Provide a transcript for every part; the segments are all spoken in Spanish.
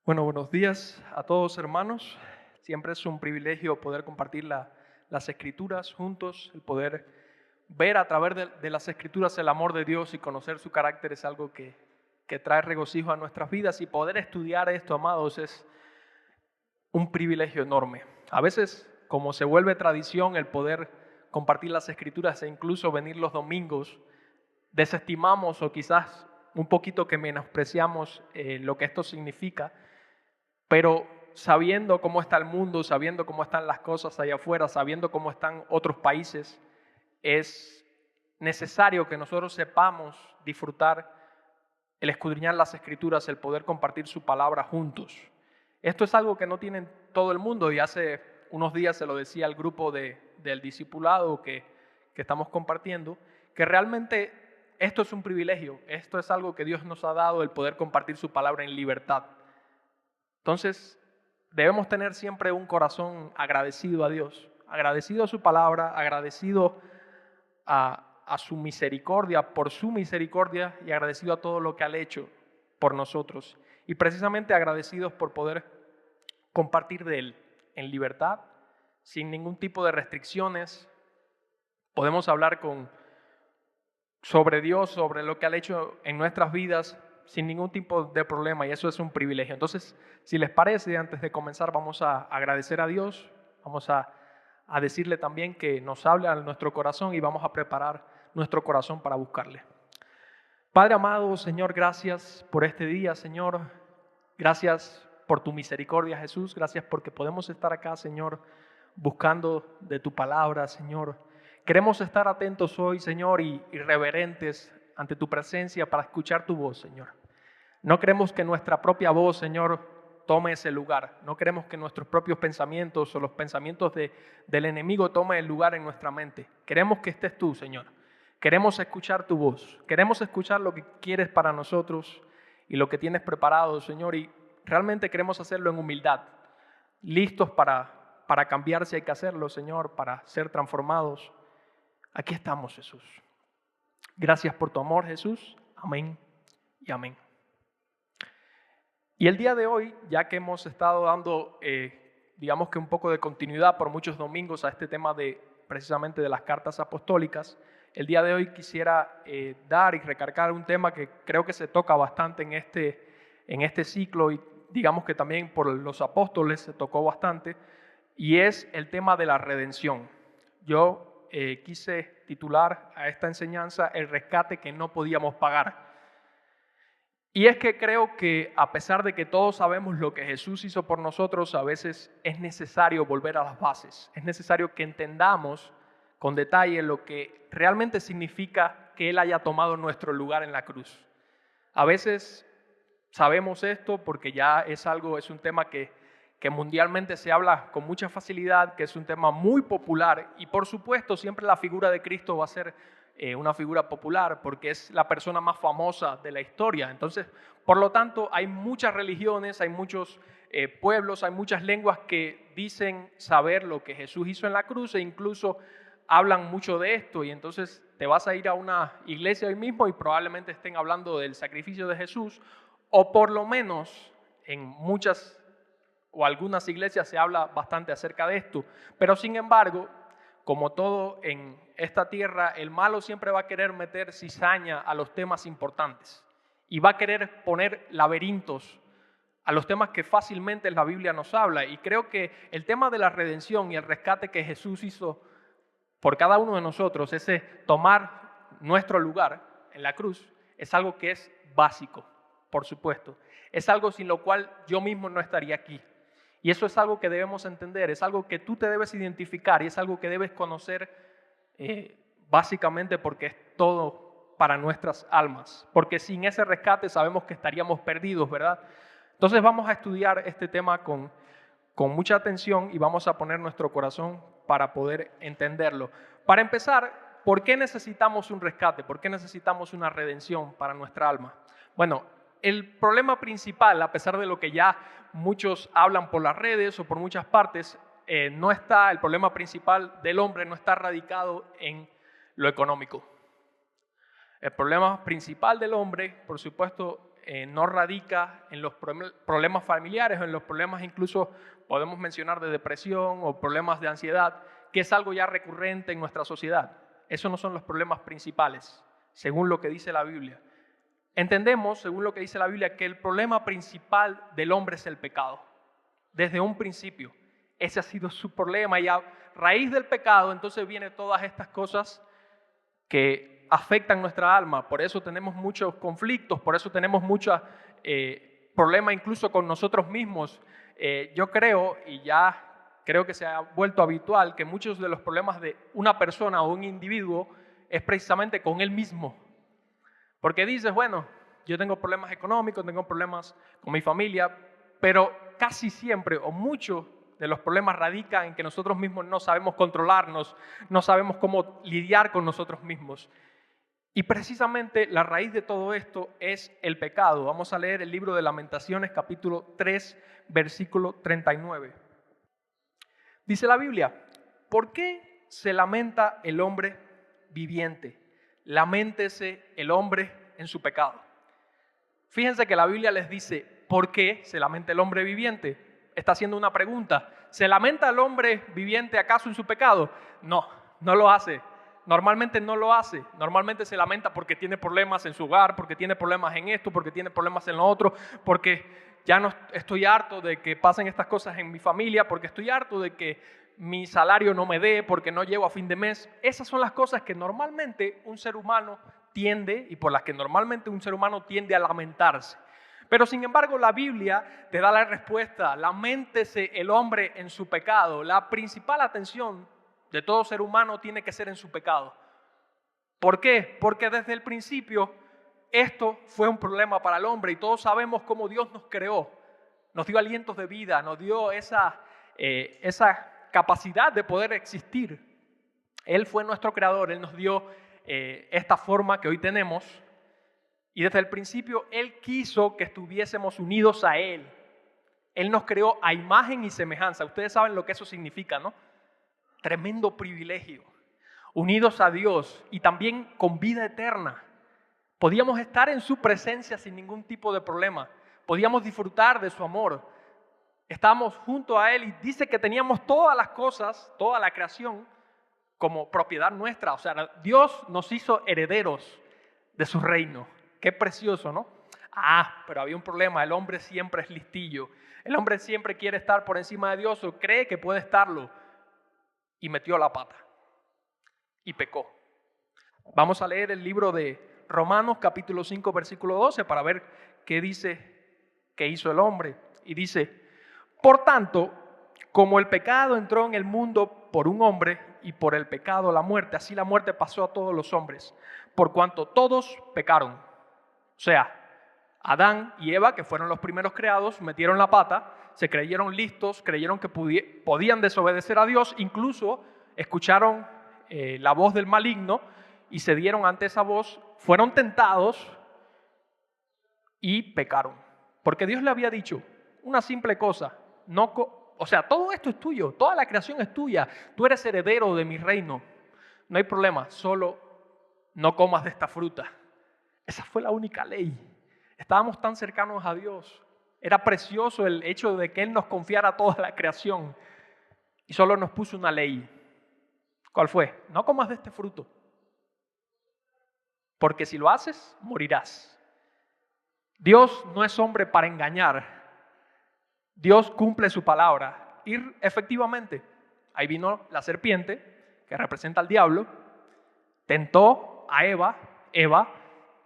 Bueno, buenos días a todos hermanos. Siempre es un privilegio poder compartir las escrituras juntos, el poder ver a través de las escrituras el amor de Dios y conocer su carácter es algo que trae regocijo a nuestras vidas, y poder estudiar esto, amados, es un privilegio enorme. A veces, como se vuelve tradición el poder compartir las escrituras e incluso venir los domingos, desestimamos o quizás un poquito que menospreciamos lo que esto significa. Pero sabiendo cómo está el mundo, sabiendo cómo están las cosas allá afuera, sabiendo cómo están otros países, es necesario que nosotros sepamos disfrutar el escudriñar las Escrituras, el poder compartir su palabra juntos. Esto es algo que no tiene todo el mundo, y hace unos días se lo decía al grupo del discipulado que estamos compartiendo, que realmente esto es un privilegio, esto es algo que Dios nos ha dado, el poder compartir su palabra en libertad. Entonces, debemos tener siempre un corazón agradecido a Dios, agradecido a su palabra, agradecido a su misericordia, por su misericordia, y agradecido a todo lo que ha hecho por nosotros. Y precisamente agradecidos por poder compartir de Él en libertad, sin ningún tipo de restricciones. Podemos hablar sobre Dios, sobre lo que ha hecho en nuestras vidas, sin ningún tipo de problema, y eso es un privilegio. Entonces, si les parece, antes de comenzar vamos a agradecer a Dios, vamos a decirle también que nos hable a nuestro corazón y vamos a preparar nuestro corazón para buscarle. Padre amado, Señor, gracias por este día, Señor. Gracias por tu misericordia, Jesús. Gracias porque podemos estar acá, Señor, buscando de tu palabra, Señor. Queremos estar atentos hoy, Señor, y reverentes ante tu presencia para escuchar tu voz, Señor. No queremos que nuestra propia voz, Señor, tome ese lugar. No queremos que nuestros propios pensamientos o los pensamientos del enemigo tome el lugar en nuestra mente. Queremos que estés tú, Señor. Queremos escuchar tu voz. Queremos escuchar lo que quieres para nosotros y lo que tienes preparado, Señor. Y realmente queremos hacerlo en humildad, listos para cambiar si hay que hacerlo, Señor, para ser transformados. Aquí estamos, Jesús. Gracias por tu amor, Jesús. Amén y amén. Y el día de hoy, ya que hemos estado dando, digamos que un poco de continuidad por muchos domingos a este tema precisamente de las cartas apostólicas, el día de hoy quisiera dar y recargar un tema que creo que se toca bastante en este ciclo, y digamos que también por los apóstoles se tocó bastante, y es el tema de la redención. Yo quise titular a esta enseñanza el rescate que no podíamos pagar. Y es que creo que a pesar de que todos sabemos lo que Jesús hizo por nosotros, a veces es necesario volver a las bases. Es necesario que entendamos con detalle lo que realmente significa que Él haya tomado nuestro lugar en la cruz. A veces sabemos esto porque ya es un tema que mundialmente se habla con mucha facilidad, que es un tema muy popular, y por supuesto siempre la figura de Cristo va a ser una figura popular porque es la persona más famosa de la historia. Entonces, por lo tanto, hay muchas religiones, hay muchos pueblos, hay muchas lenguas que dicen saber lo que Jesús hizo en la cruz, e incluso hablan mucho de esto. Y entonces te vas a ir a una iglesia hoy mismo y probablemente estén hablando del sacrificio de Jesús, o por lo menos en muchas o algunas iglesias se habla bastante acerca de esto. Pero sin embargo, como todo en esta tierra, el malo siempre va a querer meter cizaña a los temas importantes y va a querer poner laberintos a los temas que fácilmente la Biblia nos habla. Y creo que el tema de la redención y el rescate que Jesús hizo por cada uno de nosotros, ese tomar nuestro lugar en la cruz, es algo que es básico, por supuesto. Es algo sin lo cual yo mismo no estaría aquí. Y eso es algo que debemos entender, es algo que tú te debes identificar y es algo que debes conocer básicamente porque es todo para nuestras almas. Porque sin ese rescate sabemos que estaríamos perdidos, ¿verdad? Entonces vamos a estudiar este tema con mucha atención y vamos a poner nuestro corazón para poder entenderlo. Para empezar, ¿por qué necesitamos un rescate? ¿Por qué necesitamos una redención para nuestra alma? Bueno, el problema principal, a pesar de lo que ya muchos hablan por las redes o por muchas partes, el problema principal del hombre no está radicado en lo económico. El problema principal del hombre, por supuesto, no radica en los problemas familiares o en los problemas incluso podemos mencionar de depresión o problemas de ansiedad, que es algo ya recurrente en nuestra sociedad. Esos no son los problemas principales, según lo que dice la Biblia. Entendemos, según lo que dice la Biblia, que el problema principal del hombre es el pecado. Desde un principio, ese ha sido su problema y a raíz del pecado entonces vienen todas estas cosas que afectan nuestra alma. Por eso tenemos muchos conflictos, por eso tenemos muchos problemas incluso con nosotros mismos. Yo creo, y ya creo que se ha vuelto habitual, que muchos de los problemas de una persona o un individuo es precisamente con él mismo. Porque dices, bueno, yo tengo problemas económicos, tengo problemas con mi familia, pero casi siempre o muchos de los problemas radican en que nosotros mismos no sabemos controlarnos, no sabemos cómo lidiar con nosotros mismos. Y precisamente la raíz de todo esto es el pecado. Vamos a leer el libro de Lamentaciones, capítulo 3, versículo 39. Dice la Biblia, ¿por qué se lamenta el hombre viviente? Laméntese el hombre en su pecado. Fíjense que la Biblia les dice, ¿por qué se lamenta el hombre viviente? Está haciendo una pregunta. ¿Se lamenta el hombre viviente acaso en su pecado? No, no lo hace. Normalmente no lo hace. Normalmente se lamenta porque tiene problemas en su hogar, porque tiene problemas en esto, porque tiene problemas en lo otro, porque ya no estoy harto de que pasen estas cosas en mi familia, porque estoy harto de que mi salario no me dé, porque no llego a fin de mes. Esas son las cosas que normalmente un ser humano tiende y por las que normalmente un ser humano tiende a lamentarse. Pero sin embargo la Biblia te da la respuesta, laméntese el hombre en su pecado. La principal atención de todo ser humano tiene que ser en su pecado. ¿Por qué? Porque desde el principio esto fue un problema para el hombre y todos sabemos cómo Dios nos creó. Nos dio alientos de vida, nos dio esa capacidad de poder existir. Él fue nuestro creador, Él nos dio esta forma que hoy tenemos. Y desde el principio Él quiso que estuviésemos unidos a Él. Él nos creó a imagen y semejanza. Ustedes saben lo que eso significa, ¿no? Tremendo privilegio. Unidos a Dios y también con vida eterna. Podíamos estar en su presencia sin ningún tipo de problema. Podíamos disfrutar de su amor. Estábamos junto a Él y dice que teníamos todas las cosas, toda la creación, como propiedad nuestra. O sea, Dios nos hizo herederos de su reino. Qué precioso, ¿no? Pero había un problema. El hombre siempre es listillo. El hombre siempre quiere estar por encima de Dios o cree que puede estarlo. Y metió la pata. Y pecó. Vamos a leer el libro de Romanos, capítulo 5, versículo 12, para ver qué dice que hizo el hombre. Y dice, por tanto, como el pecado entró en el mundo por un hombre y por el pecado la muerte, así la muerte pasó a todos los hombres, por cuanto todos pecaron. O sea, Adán y Eva, que fueron los primeros creados, metieron la pata, se creyeron listos, creyeron que podían desobedecer a Dios, incluso escucharon la voz del maligno y se dieron ante esa voz, fueron tentados y pecaron. Porque Dios le había dicho una simple cosa, o sea, todo esto es tuyo, toda la creación es tuya, tú eres heredero de mi reino, no hay problema, solo no comas de esta fruta. Esa fue la única ley. Estábamos tan cercanos a Dios. Era precioso el hecho de que Él nos confiara toda la creación y solo nos puso una ley. ¿Cuál fue? No comas de este fruto, porque si lo haces, morirás. Dios no es hombre para engañar. Dios cumple su palabra. Y efectivamente, ahí vino la serpiente, que representa al diablo, tentó a Eva. Eva,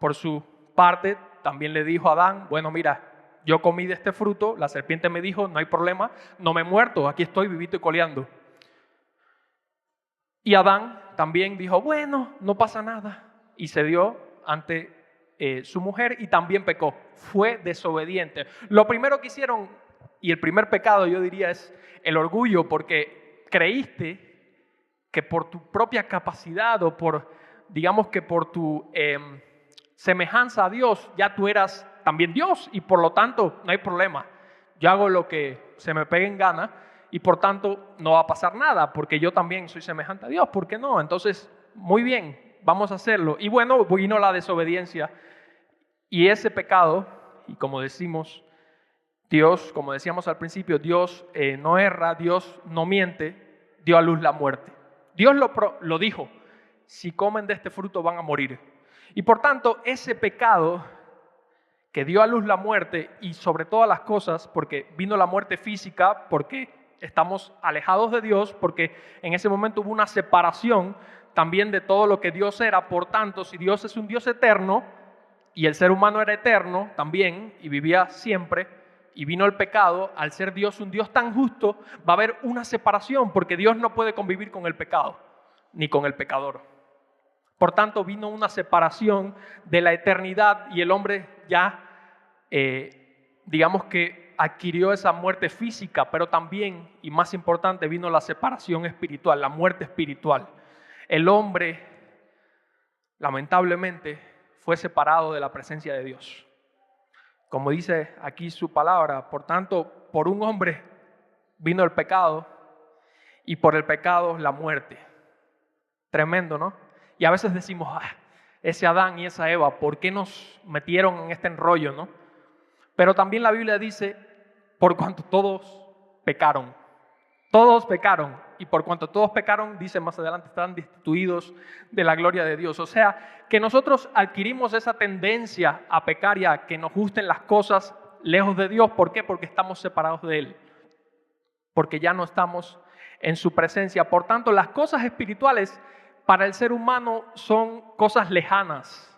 por su parte, también le dijo a Adán, bueno, mira, yo comí de este fruto, la serpiente me dijo, no hay problema, no me he muerto, aquí estoy vivito y coleando. Y Adán también dijo, bueno, no pasa nada. Y se dio ante su mujer y también pecó. Fue desobediente. Lo primero que hicieron, y el primer pecado yo diría es el orgullo, porque creíste que por tu propia capacidad o digamos que por tu semejanza a Dios, ya tú eras también Dios y por lo tanto no hay problema. Yo hago lo que se me pegue en gana y por tanto no va a pasar nada porque yo también soy semejante a Dios. ¿Por qué no? Entonces, muy bien, vamos a hacerlo. Y bueno, vino la desobediencia y ese pecado y como decimos, Dios, como decíamos al principio, Dios no erra, Dios no miente, dio a luz la muerte. Dios lo dijo, si comen de este fruto van a morir. Y por tanto, ese pecado que dio a luz la muerte y sobre todas las cosas, porque vino la muerte física, porque estamos alejados de Dios, porque en ese momento hubo una separación también de todo lo que Dios era. Por tanto, si Dios es un Dios eterno y el ser humano era eterno también y vivía siempre, y vino el pecado, al ser Dios un Dios tan justo, va a haber una separación, porque Dios no puede convivir con el pecado, ni con el pecador. Por tanto, vino una separación de la eternidad y el hombre ya, digamos que adquirió esa muerte física, pero también, y más importante, vino la separación espiritual, la muerte espiritual. El hombre, lamentablemente, fue separado de la presencia de Dios. Como dice aquí su palabra, por tanto, por un hombre vino el pecado y por el pecado la muerte. Tremendo, ¿no? Y a veces decimos, ese Adán y esa Eva, ¿por qué nos metieron en este enrollo, no? Pero también la Biblia dice, por cuanto todos pecaron. Todos pecaron, y por cuanto todos pecaron, dice más adelante, están destituidos de la gloria de Dios. O sea, que nosotros adquirimos esa tendencia a pecar y a que nos gusten las cosas lejos de Dios. ¿Por qué? Porque estamos separados de Él, porque ya no estamos en su presencia. Por tanto, las cosas espirituales para el ser humano son cosas lejanas.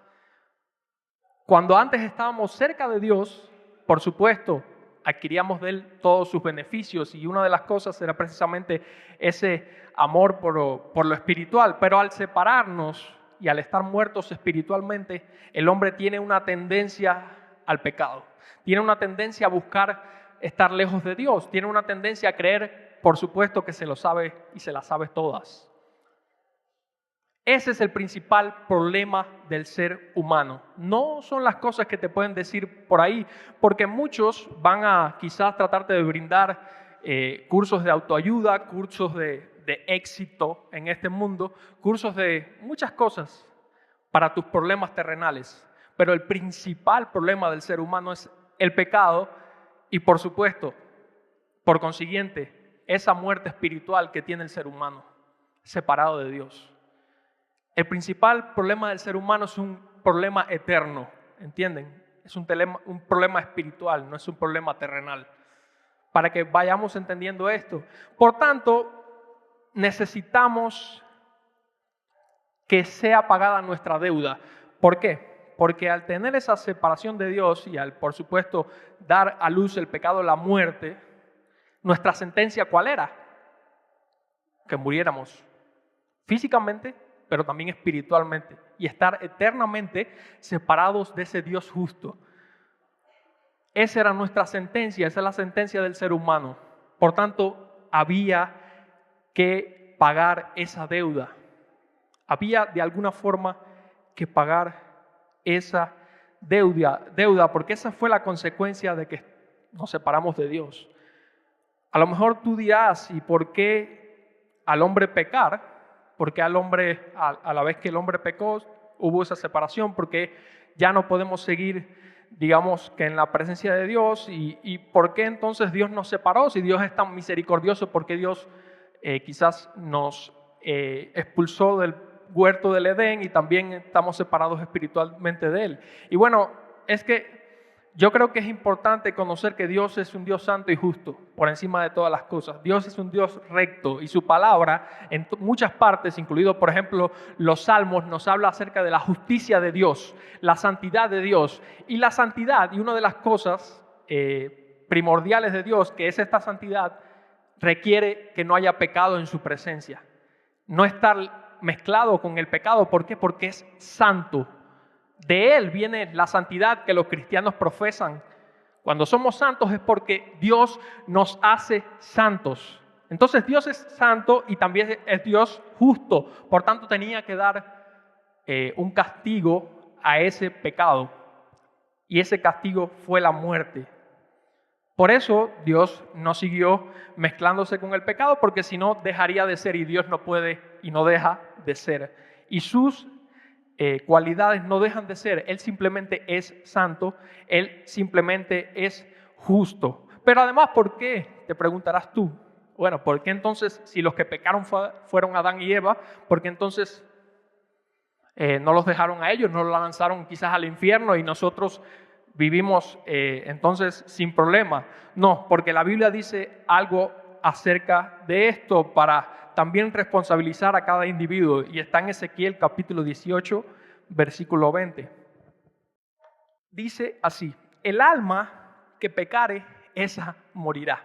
Cuando antes estábamos cerca de Dios, por supuesto, adquiríamos de Él todos sus beneficios y una de las cosas era precisamente ese amor por lo espiritual. Pero al separarnos y al estar muertos espiritualmente, el hombre tiene una tendencia al pecado. Tiene una tendencia a buscar estar lejos de Dios. Tiene una tendencia a creer, por supuesto, que se lo sabe y se las sabe todas. Ese es el principal problema del ser humano. No son las cosas que te pueden decir por ahí, porque muchos van a quizás tratarte de brindar cursos de autoayuda, cursos de éxito en este mundo, cursos de muchas cosas para tus problemas terrenales. Pero el principal problema del ser humano es el pecado y, por supuesto, por consiguiente, esa muerte espiritual que tiene el ser humano, separado de Dios. El principal problema del ser humano es un problema eterno, ¿entienden? Es un problema espiritual, no es un problema terrenal. Para que vayamos entendiendo esto. Por tanto, necesitamos que sea pagada nuestra deuda. ¿Por qué? Porque al tener esa separación de Dios y al, por supuesto, dar a luz el pecado, la muerte, nuestra sentencia, ¿cuál era? Que muriéramos físicamente, pero también espiritualmente, y estar eternamente separados de ese Dios justo. Esa era nuestra sentencia, esa es la sentencia del ser humano. Por tanto, había que pagar esa deuda. Había de alguna forma que pagar esa deuda, porque esa fue la consecuencia de que nos separamos de Dios. A lo mejor tú dirás, ¿y por qué al hombre pecar? Porque al hombre, a la vez que el hombre pecó, hubo esa separación, porque ya no podemos seguir, digamos, que en la presencia de Dios. ¿Y por qué entonces Dios nos separó? Si Dios es tan misericordioso, ¿por qué Dios quizás nos expulsó del huerto del Edén y también estamos separados espiritualmente de Él? Y bueno, es que yo creo que es importante conocer que Dios es un Dios santo y justo por encima de todas las cosas. Dios es un Dios recto y su palabra en muchas partes, incluido por ejemplo los Salmos, nos habla acerca de la justicia de Dios, la santidad de Dios. Y la santidad, y una de las cosas primordiales de Dios, que es esta santidad, requiere que no haya pecado en su presencia. No estar mezclado con el pecado. ¿Por qué? Porque es santo. De Él viene la santidad que los cristianos profesan. Cuando somos santos es porque Dios nos hace santos. Entonces Dios es santo y también es Dios justo. Por tanto tenía que dar un castigo a ese pecado. Y ese castigo fue la muerte. Por eso Dios no siguió mezclándose con el pecado, porque si no dejaría de ser, y Dios no puede y no deja de ser. Y sus cualidades no dejan de ser. Él simplemente es santo, Él simplemente es justo. Pero además, ¿por qué? Te preguntarás tú. Bueno, ¿por qué entonces, si los que pecaron fueron Adán y Eva, por qué entonces no los dejaron a ellos, no los lanzaron quizás al infierno y nosotros vivimos entonces sin problema? No, porque la Biblia dice algo acerca de esto para también responsabilizar a cada individuo, y está en Ezequiel capítulo 18, versículo 20. Dice así: el alma que pecare, esa morirá.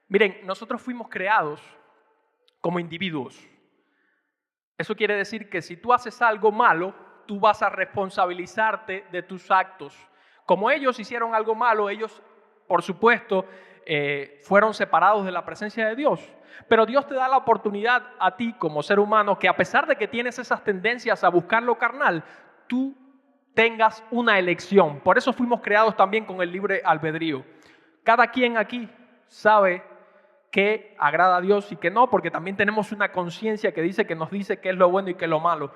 Miren, nosotros fuimos creados como individuos. Eso quiere decir que si tú haces algo malo, tú vas a responsabilizarte de tus actos. Como ellos hicieron algo malo, ellos, por supuesto, fueron separados de la presencia de Dios. Pero Dios te da la oportunidad a ti como ser humano que, a pesar de que tienes esas tendencias a buscar lo carnal, tú tengas una elección. Por eso fuimos creados también con el libre albedrío. Cada quien aquí sabe qué agrada a Dios y qué no, porque también tenemos una conciencia que nos dice qué es lo bueno y qué es lo malo.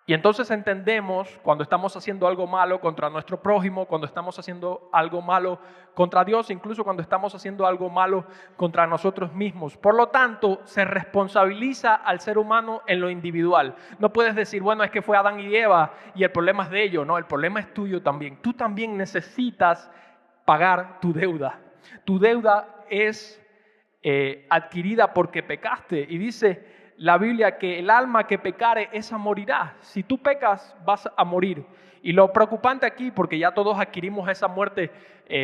Y entonces entendemos cuando estamos haciendo algo malo contra nuestro prójimo, cuando estamos haciendo algo malo contra Dios, incluso cuando estamos haciendo algo malo contra nosotros mismos. Por lo tanto, se responsabiliza al ser humano en lo individual. No puedes decir, bueno, es que fue Adán y Eva y el problema es de ellos. No, el problema es tuyo también. Tú también necesitas pagar tu deuda. Tu deuda es adquirida porque pecaste, y dice la Biblia que el alma que pecare, esa morirá. Si tú pecas, vas a morir. Y lo preocupante aquí, porque ya todos adquirimos esa muerte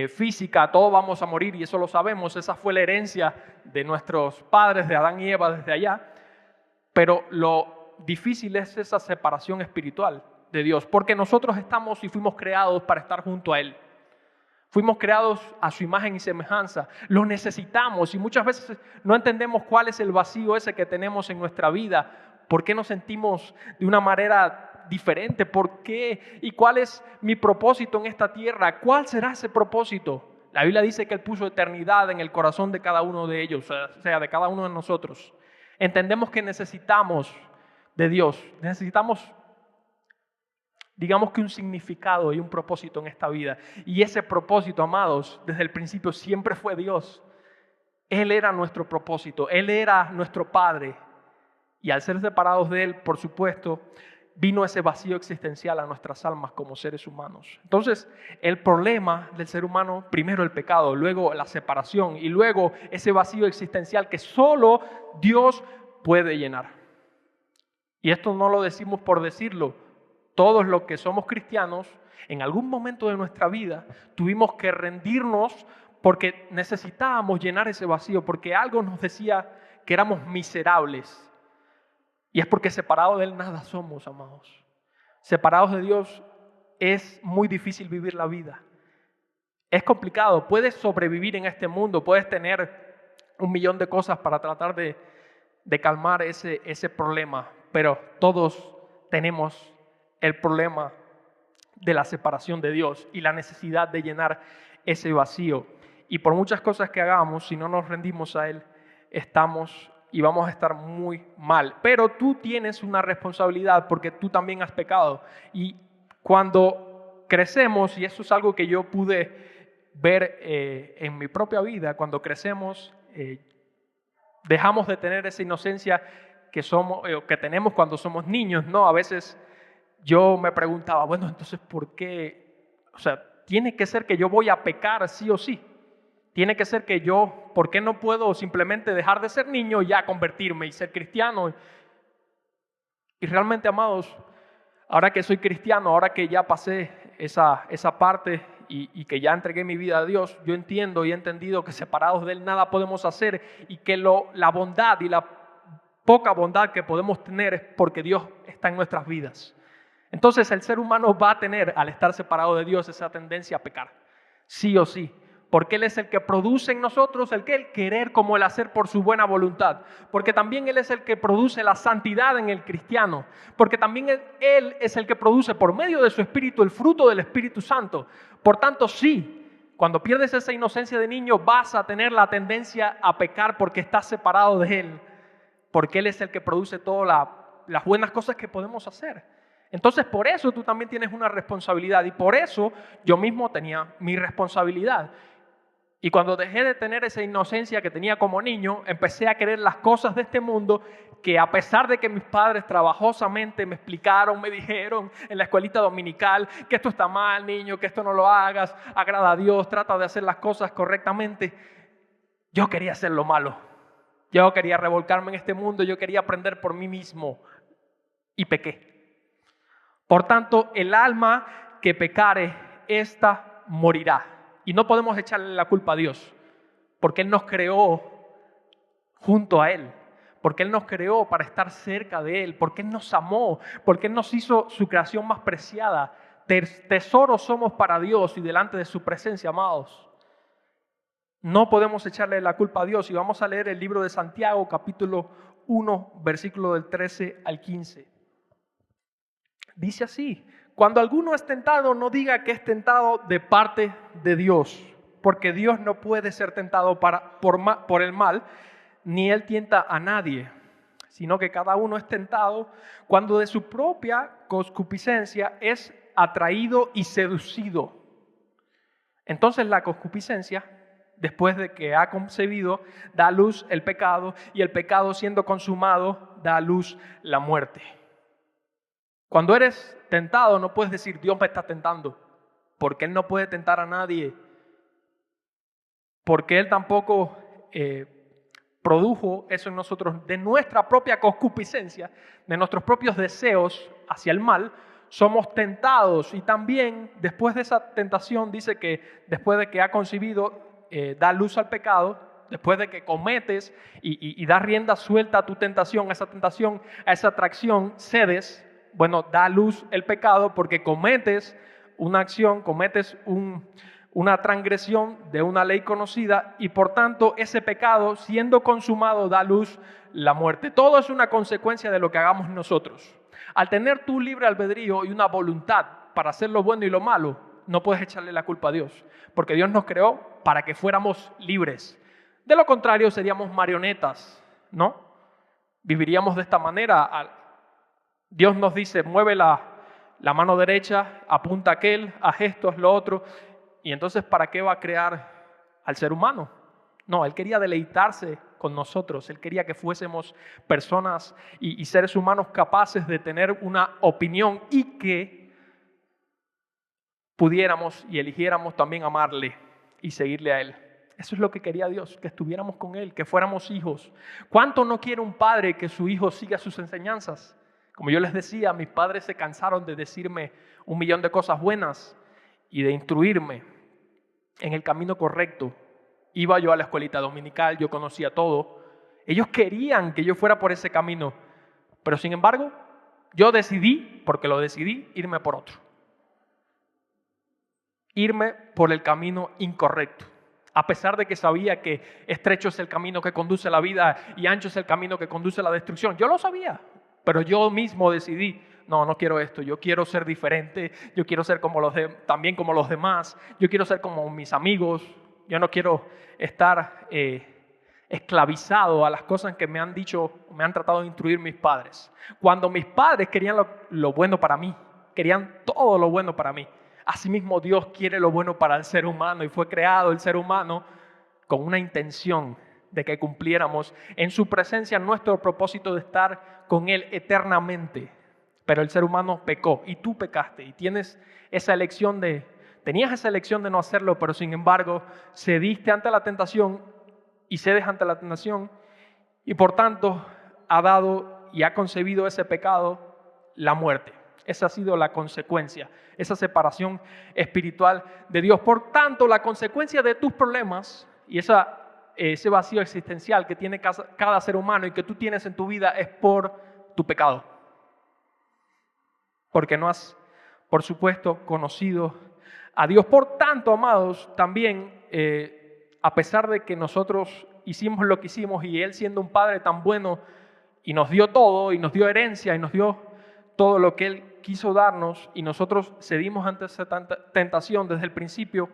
física, todos vamos a morir y eso lo sabemos, esa fue la herencia de nuestros padres, de Adán y Eva desde allá, pero lo difícil es esa separación espiritual de Dios, porque nosotros estamos y fuimos creados para estar junto a Él. Fuimos creados a su imagen y semejanza. Lo necesitamos y muchas veces no entendemos cuál es el vacío ese que tenemos en nuestra vida. ¿Por qué nos sentimos de una manera diferente? ¿Por qué? ¿Y cuál es mi propósito en esta tierra? ¿Cuál será ese propósito? La Biblia dice que Él puso eternidad en el corazón de cada uno de ellos, o sea, de cada uno de nosotros. Entendemos que necesitamos de Dios. Necesitamos, digamos que un significado y un propósito en esta vida. Y ese propósito, amados, desde el principio siempre fue Dios. Él era nuestro propósito, Él era nuestro Padre. Y al ser separados de Él, por supuesto, vino ese vacío existencial a nuestras almas como seres humanos. Entonces, el problema del ser humano, primero el pecado, luego la separación y luego ese vacío existencial que solo Dios puede llenar. Y esto no lo decimos por decirlo. Todos los que somos cristianos, en algún momento de nuestra vida, tuvimos que rendirnos porque necesitábamos llenar ese vacío, porque algo nos decía que éramos miserables. Y es porque separados de Él nada somos, amados. Separados de Dios es muy difícil vivir la vida. Es complicado. Puedes sobrevivir en este mundo, puedes tener 1.000.000 de cosas para tratar de calmar ese problema, pero todos tenemos el problema de la separación de Dios y la necesidad de llenar ese vacío. Y por muchas cosas que hagamos, si no nos rendimos a Él, estamos y vamos a estar muy mal. Pero tú tienes una responsabilidad porque tú también has pecado. Y cuando crecemos, y eso es algo que yo pude ver en mi propia vida, cuando crecemos, dejamos de tener esa inocencia que tenemos cuando somos niños, ¿no? A veces yo me preguntaba, bueno, entonces, ¿por qué? O sea, tiene que ser que yo voy a pecar sí o sí. Tiene que ser que yo, ¿por qué no puedo simplemente dejar de ser niño y ya convertirme y ser cristiano? Y realmente, amados, ahora que soy cristiano, ahora que ya pasé esa parte y que ya entregué mi vida a Dios, yo entiendo y he entendido que separados de Él nada podemos hacer y que la bondad y la poca bondad que podemos tener es porque Dios está en nuestras vidas. Entonces el ser humano va a tener, al estar separado de Dios, esa tendencia a pecar, sí o sí, porque Él es el que produce en nosotros el querer como el hacer por su buena voluntad, porque también Él es el que produce la santidad en el cristiano, porque también Él es el que produce por medio de su Espíritu el fruto del Espíritu Santo. Por tanto, sí, cuando pierdes esa inocencia de niño vas a tener la tendencia a pecar porque estás separado de Él, porque Él es el que produce toda las buenas cosas que podemos hacer. Entonces, por eso tú también tienes una responsabilidad y por eso yo mismo tenía mi responsabilidad. Y cuando dejé de tener esa inocencia que tenía como niño, empecé a querer las cosas de este mundo que, a pesar de que mis padres trabajosamente me explicaron, me dijeron en la escuelita dominical que esto está mal, niño, que esto no lo hagas, agrada a Dios, trata de hacer las cosas correctamente, yo quería hacer lo malo. Yo quería revolcarme en este mundo, yo quería aprender por mí mismo y pequé. Por tanto, el alma que pecare, ésta morirá. Y no podemos echarle la culpa a Dios, porque Él nos creó junto a Él, porque Él nos creó para estar cerca de Él, porque Él nos amó, porque Él nos hizo su creación más preciada. Tesoros somos para Dios y delante de su presencia, amados. No podemos echarle la culpa a Dios y vamos a leer el libro de Santiago, capítulo 1, versículo del 13 al 15. Dice así: cuando alguno es tentado, no diga que es tentado de parte de Dios, porque Dios no puede ser tentado por el mal, ni Él tienta a nadie, sino que cada uno es tentado cuando de su propia concupiscencia es atraído y seducido. Entonces la concupiscencia, después de que ha concebido, da a luz el pecado, y el pecado, siendo consumado, da a luz la muerte. Cuando eres tentado, no puedes decir Dios me está tentando, porque Él no puede tentar a nadie, porque Él tampoco produjo eso en nosotros. De nuestra propia concupiscencia, de nuestros propios deseos hacia el mal, somos tentados. Y también después de esa tentación, dice que después de que ha concebido, da luz al pecado. Después de que cometes y das rienda suelta a tu tentación, a esa atracción, cedes. Bueno, da a luz el pecado porque cometes una acción, cometes una transgresión de una ley conocida y por tanto ese pecado, siendo consumado, da a luz la muerte. Todo es una consecuencia de lo que hagamos nosotros. Al tener tu libre albedrío y una voluntad para hacer lo bueno y lo malo, no puedes echarle la culpa a Dios, porque Dios nos creó para que fuéramos libres. De lo contrario, seríamos marionetas, ¿no? Viviríamos de esta manera. Dios nos dice, mueve la mano derecha, apunta a aquel, haz esto, haz lo otro. Y entonces, ¿para qué va a crear al ser humano? No, Él quería deleitarse con nosotros. Él quería que fuésemos personas y seres humanos capaces de tener una opinión y que pudiéramos y eligiéramos también amarle y seguirle a Él. Eso es lo que quería Dios, que estuviéramos con Él, que fuéramos hijos. ¿Cuánto no quiere un padre que su hijo siga sus enseñanzas? Como yo les decía, mis padres se cansaron de decirme 1.000.000 de cosas buenas y de instruirme en el camino correcto. Iba yo a la escuelita dominical, yo conocía todo. Ellos querían que yo fuera por ese camino, pero sin embargo, yo decidí, porque lo decidí, irme por otro. Irme por el camino incorrecto. A pesar de que sabía que estrecho es el camino que conduce a la vida y ancho es el camino que conduce a la destrucción. Yo lo sabía, pero yo mismo decidí, no quiero esto, yo quiero ser diferente, yo quiero ser también como los demás, yo quiero ser como mis amigos, yo no quiero estar esclavizado a las cosas que me han dicho, me han tratado de instruir mis padres. Cuando mis padres querían lo bueno para mí, querían todo lo bueno para mí. Asimismo, Dios quiere lo bueno para el ser humano y fue creado el ser humano con una intención de que cumpliéramos en su presencia nuestro propósito de estar con Él eternamente. Pero el ser humano pecó y tú pecaste y tenías esa elección de no hacerlo, pero sin embargo cediste ante la tentación y cedes ante la tentación y por tanto ha dado y ha concebido ese pecado, la muerte. Esa ha sido la consecuencia, esa separación espiritual de Dios. Por tanto, la consecuencia de tus problemas y ese vacío existencial que tiene cada ser humano y que tú tienes en tu vida es por tu pecado. Porque no has, por supuesto, conocido a Dios. Por tanto, amados, también, a pesar de que nosotros hicimos lo que hicimos y Él siendo un Padre tan bueno y nos dio todo y nos dio herencia y nos dio todo lo que Él quiso darnos y nosotros cedimos ante esa tentación desde el principio,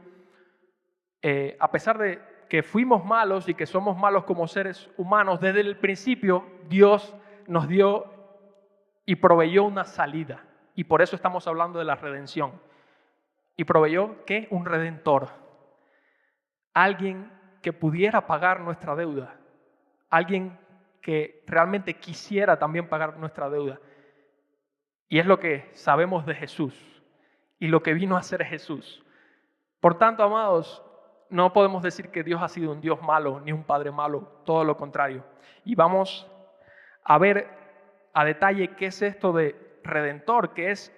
a pesar de que fuimos malos y que somos malos como seres humanos, desde el principio Dios nos dio y proveyó una salida. Y por eso estamos hablando de la redención. Y proveyó, ¿qué? Un redentor. Alguien que pudiera pagar nuestra deuda. Alguien que realmente quisiera también pagar nuestra deuda. Y es lo que sabemos de Jesús y lo que vino a hacer Jesús. Por tanto, amados, no podemos decir que Dios ha sido un Dios malo ni un Padre malo, todo lo contrario. Y vamos a ver a detalle qué es esto de redentor, qué es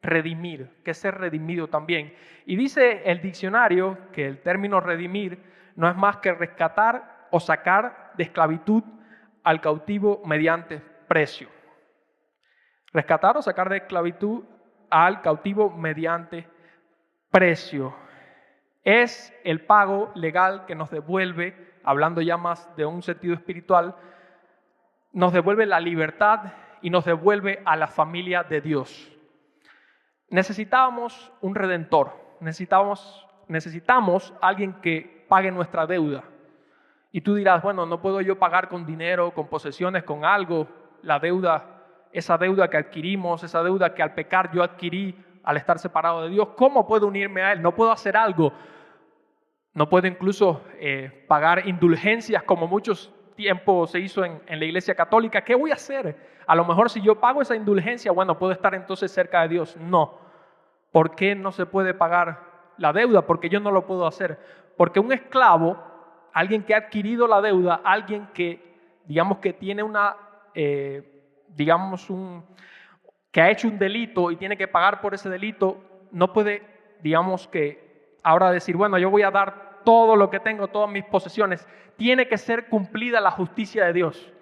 redimir, qué es ser redimido también. Y dice el diccionario que el término redimir no es más que rescatar o sacar de esclavitud al cautivo mediante precio. Rescatar o sacar de esclavitud al cautivo mediante precio. Es el pago legal que nos devuelve, hablando ya más de un sentido espiritual, nos devuelve la libertad y nos devuelve a la familia de Dios. Necesitábamos un redentor, necesitamos alguien que pague nuestra deuda. Y tú dirás, bueno, no puedo yo pagar con dinero, con posesiones, con algo, la deuda, esa deuda que adquirimos, esa deuda que al pecar yo adquirí al estar separado de Dios. ¿Cómo puedo unirme a Él? No puedo hacer algo. No puedo incluso pagar indulgencias como muchos tiempos se hizo en la Iglesia Católica. ¿Qué voy a hacer? A lo mejor si yo pago esa indulgencia, bueno, puedo estar entonces cerca de Dios. No. ¿Por qué no se puede pagar la deuda? Porque yo no lo puedo hacer. Porque un esclavo, alguien que ha adquirido la deuda, alguien que, digamos que tiene que ha hecho un delito y tiene que pagar por ese delito, no puede, digamos que ahora decir, bueno, yo voy a dar todo lo que tengo, todas mis posesiones. Tiene que ser cumplida la justicia de Dios.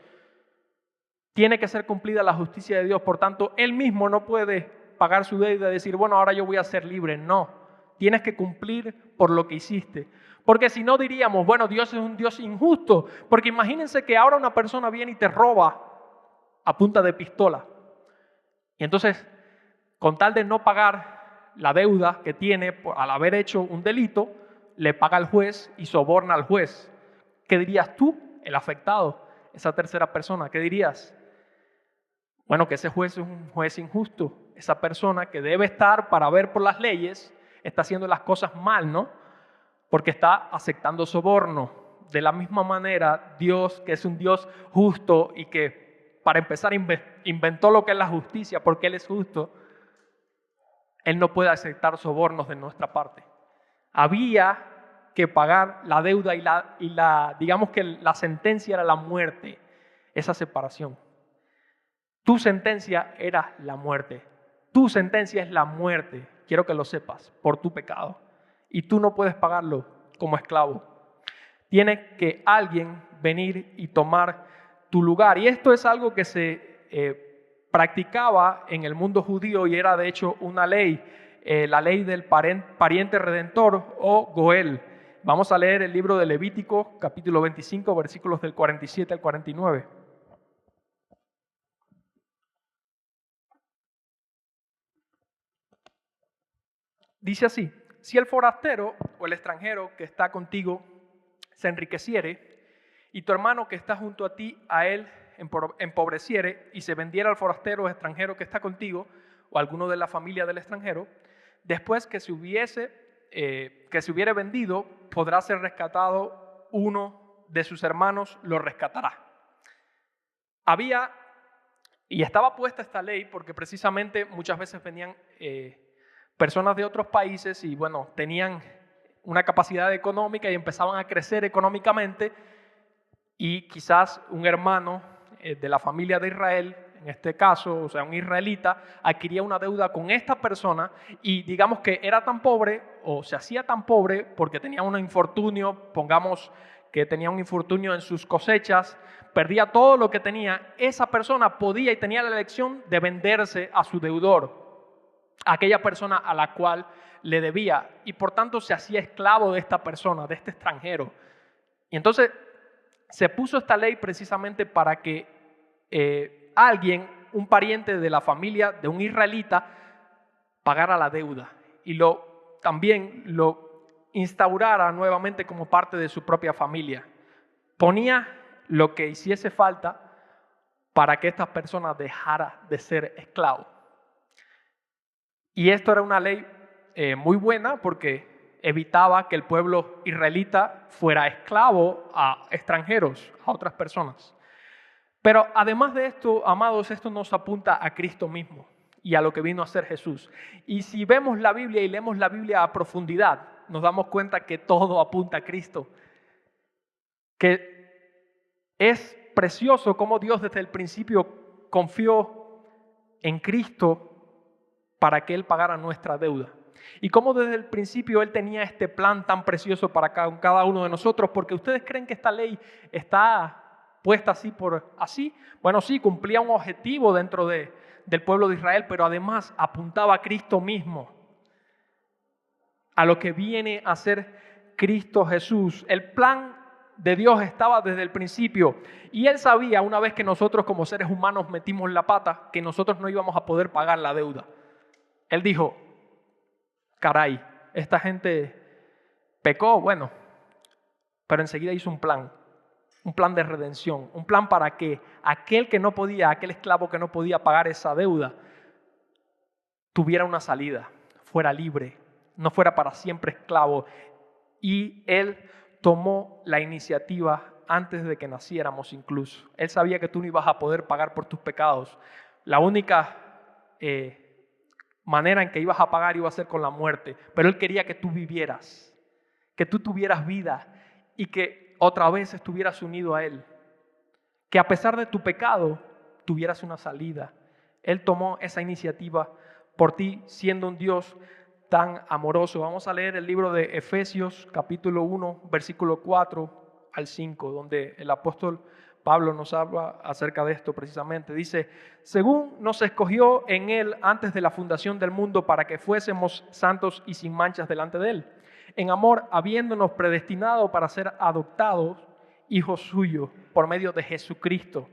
Tiene que ser cumplida la justicia de Dios. Por tanto, él mismo no puede pagar su deuda y decir, bueno, ahora yo voy a ser libre. No, tienes que cumplir por lo que hiciste. Porque si no diríamos, bueno, Dios es un Dios injusto. Porque imagínense que ahora una persona viene y te roba a punta de pistola. Y entonces, con tal de no pagar la deuda que tiene al haber hecho un delito, le paga al juez y soborna al juez. ¿Qué dirías tú, el afectado, esa tercera persona? ¿Qué dirías? Bueno, que ese juez es un juez injusto. Esa persona que debe estar para ver por las leyes está haciendo las cosas mal, ¿no? Porque está aceptando soborno. De la misma manera, Dios, que es un Dios justo y que para empezar inventó lo que es la justicia porque Él es justo, Él no puede aceptar sobornos de nuestra parte. Había que pagar la deuda y digamos que la sentencia era la muerte, esa separación. Tu sentencia era la muerte. Tu sentencia es la muerte, quiero que lo sepas, por tu pecado. Y tú no puedes pagarlo como esclavo. Tiene que alguien venir y tomar tu lugar. Y esto es algo que se practicaba en el mundo judío y era de hecho una ley, la ley del pariente redentor o Goel. Vamos a leer el libro de Levítico, capítulo 25, versículos del 47 al 49. Dice así: si el forastero o el extranjero que está contigo se enriqueciere y tu hermano que está junto a ti a él empobreciere y se vendiera al forastero o extranjero que está contigo o alguno de la familia del extranjero, después que se hubiere vendido, podrá ser rescatado, uno de sus hermanos lo rescatará. Había y estaba puesta esta ley porque precisamente muchas veces venían personas de otros países y bueno, tenían una capacidad económica y empezaban a crecer económicamente y quizás un hermano de la familia de Israel, en este caso, o sea, un israelita, adquiría una deuda con esta persona y digamos que era tan pobre o se hacía tan pobre porque tenía un infortunio, pongamos que tenía un infortunio en sus cosechas, perdía todo lo que tenía, esa persona podía y tenía la elección de venderse a su deudor, a aquella persona a la cual le debía y por tanto se hacía esclavo de esta persona, de este extranjero. Y entonces se puso esta ley precisamente para que alguien, un pariente de la familia de un israelita, pagara la deuda y también lo instaurara nuevamente como parte de su propia familia. Ponía lo que hiciese falta para que estas personas dejaran de ser esclavos. Y esto era una ley muy buena porque evitaba que el pueblo israelita fuera esclavo a extranjeros, a otras personas. Pero además de esto, amados, esto nos apunta a Cristo mismo y a lo que vino a ser Jesús. Y si vemos la Biblia y leemos la Biblia a profundidad, nos damos cuenta que todo apunta a Cristo. Que es precioso cómo Dios desde el principio confió en Cristo para que Él pagara nuestra deuda. Y cómo desde el principio Él tenía este plan tan precioso para cada uno de nosotros, porque ustedes creen que esta ley está puesta así por así. Bueno, sí, cumplía un objetivo dentro del pueblo de Israel, pero además apuntaba a Cristo mismo, a lo que viene a ser Cristo Jesús. El plan de Dios estaba desde el principio y Él sabía, una vez que nosotros como seres humanos metimos la pata, que nosotros no íbamos a poder pagar la deuda. Él dijo, caray, esta gente pecó, bueno, pero enseguida hizo un plan de redención, un plan para que aquel esclavo que no podía pagar esa deuda, tuviera una salida, fuera libre, no fuera para siempre esclavo. Y Él tomó la iniciativa antes de que naciéramos incluso. Él sabía que tú no ibas a poder pagar por tus pecados. La única manera en que ibas a pagar iba a ser con la muerte, pero Él quería que tú vivieras, que tú tuvieras vida y que otra vez estuvieras unido a Él, que a pesar de tu pecado tuvieras una salida. Él tomó esa iniciativa por ti, siendo un Dios tan amoroso. Vamos a leer el libro de Efesios capítulo 1, versículo 4 al 5, donde el apóstol Pablo nos habla acerca de esto precisamente. Dice, según nos escogió en Él antes de la fundación del mundo para que fuésemos santos y sin manchas delante de Él, en amor habiéndonos predestinado para ser adoptados hijos suyos por medio de Jesucristo,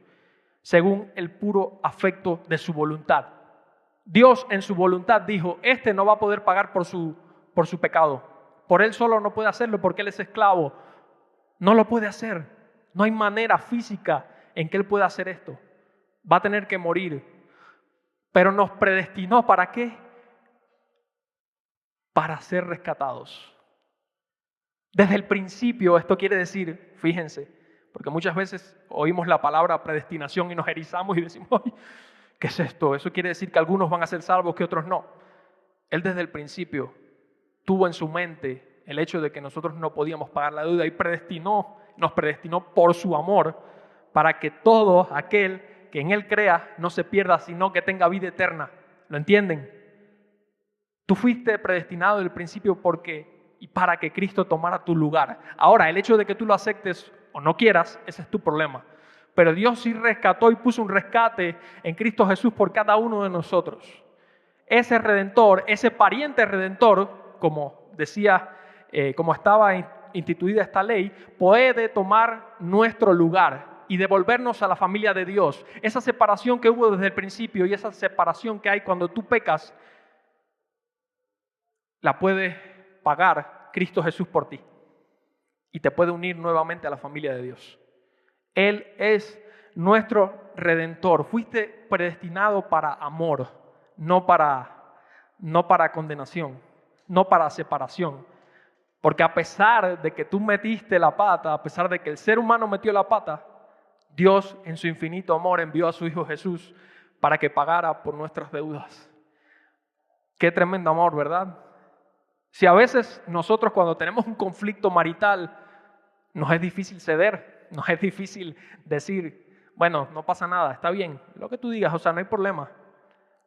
según el puro afecto de su voluntad. Dios en su voluntad dijo, este no va a poder pagar por su pecado. Por él solo no puede hacerlo porque él es esclavo. No lo puede hacer. No hay manera física en que él pueda hacer esto. Va a tener que morir. Pero nos predestinó ¿para qué? Para ser rescatados. Desde el principio, esto quiere decir, fíjense, porque muchas veces oímos la palabra predestinación y nos erizamos y decimos, ¡ay! ¿Qué es esto? Eso quiere decir que algunos van a ser salvos, que otros no. Él desde el principio tuvo en su mente el hecho de que nosotros no podíamos pagar la deuda y nos predestinó por su amor para que todo aquel que en Él crea no se pierda, sino que tenga vida eterna. ¿Lo entienden? Tú fuiste predestinado desde el principio y para que Cristo tomara tu lugar. Ahora, el hecho de que tú lo aceptes o no quieras, ese es tu problema. Pero Dios sí rescató y puso un rescate en Cristo Jesús por cada uno de nosotros. Ese redentor, ese pariente redentor, como decía, como estaba instituida esta ley, puede tomar nuestro lugar y devolvernos a la familia de Dios. Esa separación que hubo desde el principio y esa separación que hay cuando tú pecas, la puede pagar Cristo Jesús por ti y te puede unir nuevamente a la familia de Dios. Él es nuestro redentor. Fuiste predestinado para amor, no para condenación, no para separación. Porque a pesar de que tú metiste la pata, a pesar de que el ser humano metió la pata, Dios en su infinito amor envió a su Hijo Jesús para que pagara por nuestras deudas. Qué tremendo amor, ¿verdad? Si a veces nosotros cuando tenemos un conflicto marital, nos es difícil ceder. Nos es difícil decir, bueno, no pasa nada, está bien, lo que tú digas, o sea, no hay problema.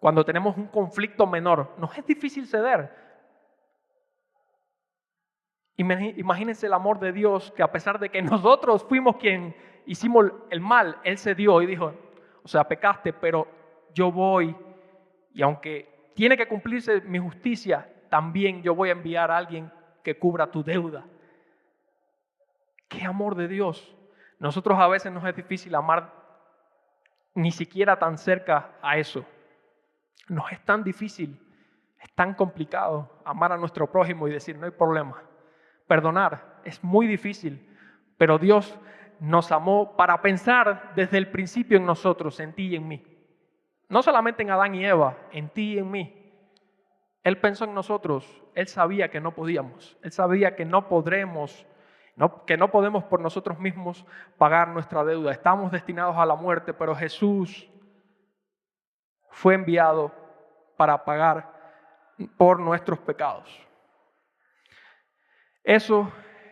Cuando tenemos un conflicto menor, nos es difícil ceder. Imagínense el amor de Dios, que a pesar de que nosotros fuimos quien hicimos el mal, Él cedió y dijo, o sea, pecaste, pero yo voy, y aunque tiene que cumplirse mi justicia, también yo voy a enviar a alguien que cubra tu deuda. ¡Qué amor de Dios! Nosotros a veces nos es difícil amar ni siquiera tan cerca a eso. Nos es tan difícil, es tan complicado amar a nuestro prójimo y decir no hay problema. Perdonar es muy difícil, pero Dios nos amó para pensar desde el principio en nosotros, en ti y en mí. No solamente en Adán y Eva, en ti y en mí. Él pensó en nosotros, Él sabía que no podíamos, Él sabía que no podremos, que no podemos por nosotros mismos pagar nuestra deuda. Estamos destinados a la muerte, pero Jesús fue enviado para pagar por nuestros pecados. Eso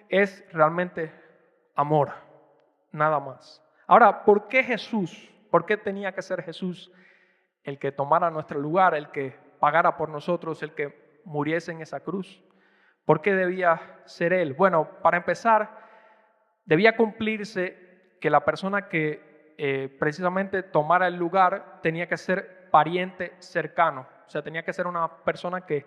es realmente amor, nada más. Ahora, ¿por qué Jesús? ¿Por qué tenía que ser Jesús el que tomara nuestro lugar, el que pagara por nosotros, el que muriese en esa cruz? ¿Por qué debía ser Él? Bueno, para empezar, debía cumplirse que la persona que precisamente tomara el lugar tenía que ser pariente cercano. O sea, tenía que ser una persona que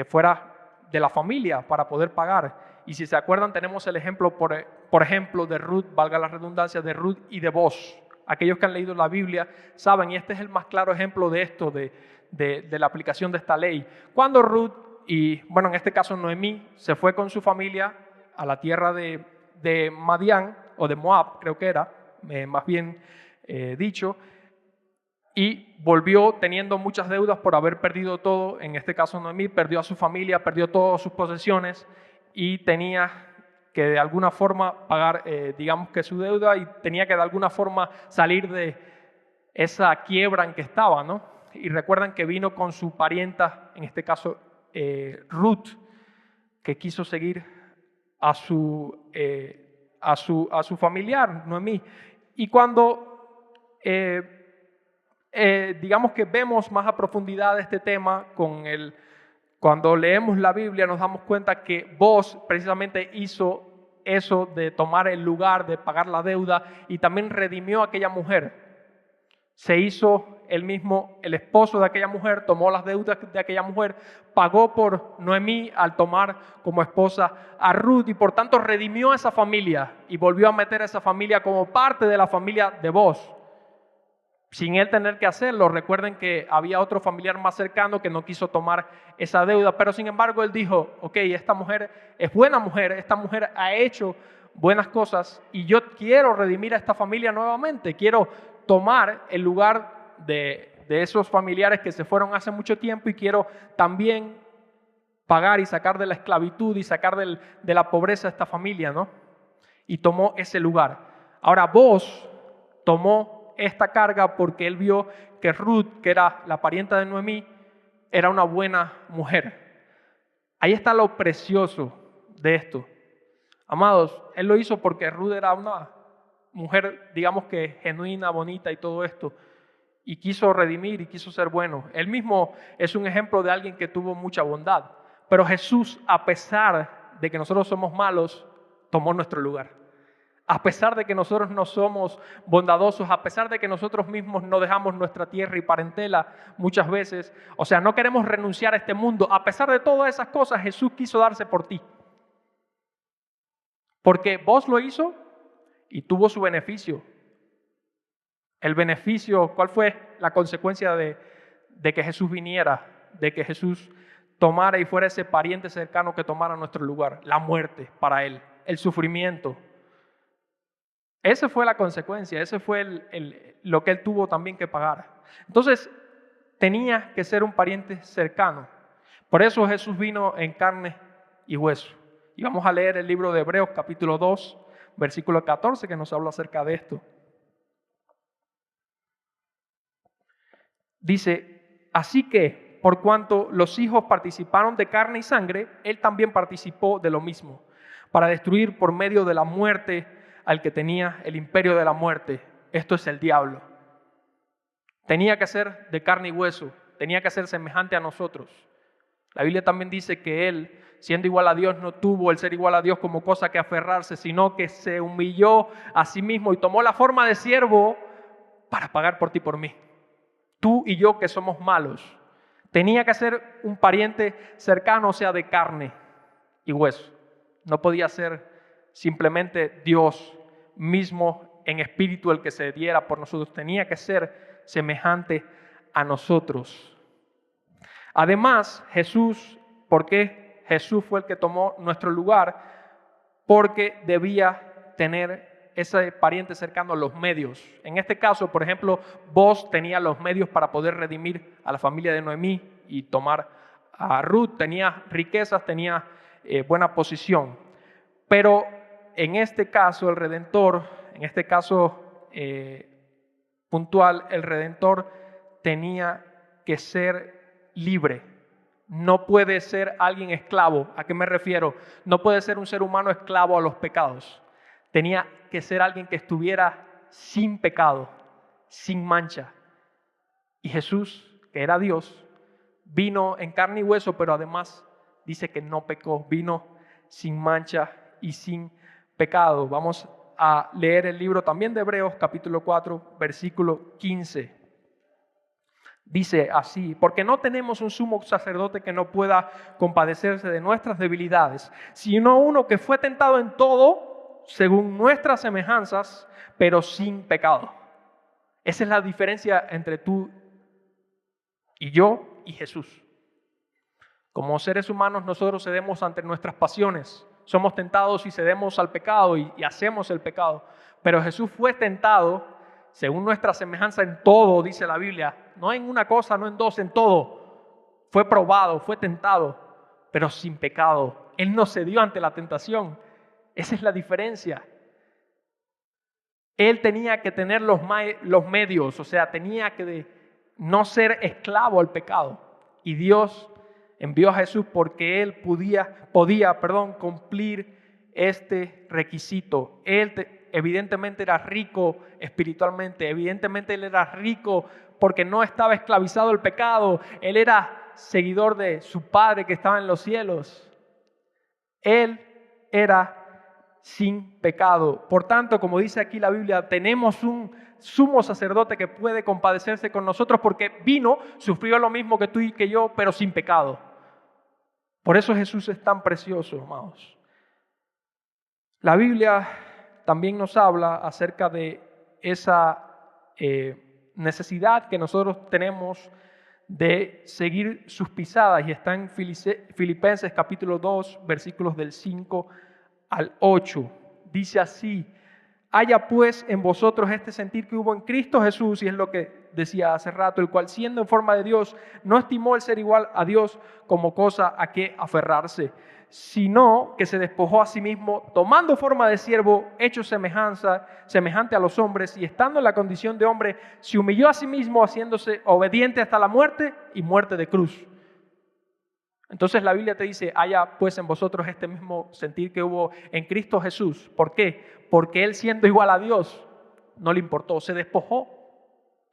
fuera de la familia para poder pagar. Y si se acuerdan, tenemos el ejemplo, por ejemplo, de Ruth, valga la redundancia, de Ruth y de Boaz. Aquellos que han leído la Biblia saben, y este es el más claro ejemplo de esto, de la aplicación de esta ley. Cuando Ruth y, bueno, en este caso Noemí, se fue con su familia a la tierra de Madián, o de Moab, creo que era, más bien dicho, y volvió teniendo muchas deudas por haber perdido todo. En este caso Noemí perdió a su familia, perdió todas sus posesiones y tenía que de alguna forma pagar, digamos que su deuda, y tenía que de alguna forma salir de esa quiebra en que estaba, ¿no? Y recuerdan que vino con su parienta, en este caso Ruth, que quiso seguir a su familiar, Noemí. Y cuando digamos que vemos más a profundidad este tema cuando leemos la Biblia, nos damos cuenta que Boaz precisamente hizo eso de tomar el lugar, de pagar la deuda, y también redimió a aquella mujer. Se hizo él mismo el esposo de aquella mujer, tomó las deudas de aquella mujer, pagó por Noemí al tomar como esposa a Ruth, y por tanto redimió a esa familia y volvió a meter a esa familia como parte de la familia de Boaz, sin él tener que hacerlo. Recuerden que había otro familiar más cercano que no quiso tomar esa deuda, pero sin embargo él dijo, ok, esta mujer es buena mujer, esta mujer ha hecho buenas cosas y yo quiero redimir a esta familia nuevamente, quiero tomar el lugar de esos familiares que se fueron hace mucho tiempo, y quiero también pagar y sacar de la esclavitud y sacar de la pobreza a esta familia, ¿no? Y tomó ese lugar. Ahora Boaz tomó esta carga porque él vio que Ruth, que era la parienta de Noemí, era una buena mujer. Ahí está lo precioso de esto. Amados, él lo hizo porque Ruth era una mujer, digamos que genuina, bonita y todo esto, y quiso redimir y quiso ser bueno. Él mismo es un ejemplo de alguien que tuvo mucha bondad. Pero Jesús, a pesar de que nosotros somos malos, tomó nuestro lugar. A pesar de que nosotros no somos bondadosos, a pesar de que nosotros mismos no dejamos nuestra tierra y parentela muchas veces, o sea, no queremos renunciar a este mundo, a pesar de todas esas cosas, Jesús quiso darse por ti. Porque vos lo hizo y tuvo su beneficio. El beneficio, ¿cuál fue la consecuencia de que Jesús viniera, de que Jesús tomara y fuera ese pariente cercano que tomara nuestro lugar? La muerte para Él, el sufrimiento. Esa fue la consecuencia, ese fue lo que Él tuvo también que pagar. Entonces, tenía que ser un pariente cercano. Por eso Jesús vino en carne y hueso. Y vamos a leer el libro de Hebreos capítulo 2, versículo 14, que nos habla acerca de esto. Dice, así que por cuanto los hijos participaron de carne y sangre, Él también participó de lo mismo, para destruir por medio de la muerte al que tenía el imperio de la muerte, esto es el diablo. Tenía que ser de carne y hueso, tenía que ser semejante a nosotros. La Biblia también dice que Él, siendo igual a Dios, no tuvo el ser igual a Dios como cosa que aferrarse, sino que se humilló a sí mismo y tomó la forma de siervo para pagar por ti y por mí. Tú y yo que somos malos. Tenía que ser un pariente cercano, o sea, de carne y hueso. No podía ser simplemente Dios mismo en espíritu el que se diera por nosotros. Tenía que ser semejante a nosotros. Además, Jesús, ¿por qué Jesús fue el que tomó nuestro lugar? Porque debía tener ese pariente cercano los medios. En este caso, por ejemplo, Boaz tenía los medios para poder redimir a la familia de Noemí y tomar a Ruth. Tenía riquezas, tenía buena posición. Pero en este caso, el Redentor, en este caso puntual, el Redentor tenía que ser libre. No puede ser alguien esclavo. ¿A qué me refiero? No puede ser un ser humano esclavo a los pecados. Tenía que ser alguien que estuviera sin pecado, sin mancha. Y Jesús, que era Dios, vino en carne y hueso, pero además dice que no pecó. Vino sin mancha y sin pecado. Vamos a leer el libro también de Hebreos, capítulo 4, versículo 15. Dice así: porque no tenemos un sumo sacerdote que no pueda compadecerse de nuestras debilidades, sino uno que fue tentado en todo, según nuestras semejanzas, pero sin pecado. Esa es la diferencia entre tú y yo y Jesús. Como seres humanos nosotros cedemos ante nuestras pasiones, somos tentados y cedemos al pecado y hacemos el pecado. Pero Jesús fue tentado según nuestra semejanza en todo, dice la Biblia. No en una cosa, no en dos, en todo. Fue probado, fue tentado, pero sin pecado. Él no cedió ante la tentación. Esa es la diferencia. Él tenía que tener los medios, o sea, tenía que no ser esclavo al pecado. Y Dios envió a Jesús porque Él podía cumplir este requisito. Evidentemente era rico espiritualmente, evidentemente Él era rico porque no estaba esclavizado al pecado. Él era seguidor de su Padre que estaba en los cielos. Él era sin pecado. Por tanto, como dice aquí la Biblia, tenemos un sumo sacerdote que puede compadecerse con nosotros porque vino, sufrió lo mismo que tú y que yo, pero sin pecado. Por eso Jesús es tan precioso, amados. La Biblia también nos habla acerca de esa necesidad que nosotros tenemos de seguir sus pisadas, y está en Filipenses capítulo 2, versículos del 5 al 8. Dice así: haya pues en vosotros este sentir que hubo en Cristo Jesús, y es lo que decía hace rato, el cual siendo en forma de Dios, no estimó el ser igual a Dios como cosa a que aferrarse, sino que se despojó a sí mismo, tomando forma de siervo, hecho semejante a los hombres, y estando en la condición de hombre, se humilló a sí mismo, haciéndose obediente hasta la muerte y muerte de cruz. Entonces la Biblia te dice: haya pues en vosotros este mismo sentir que hubo en Cristo Jesús. ¿Por qué? Porque Él, siendo igual a Dios, no le importó, se despojó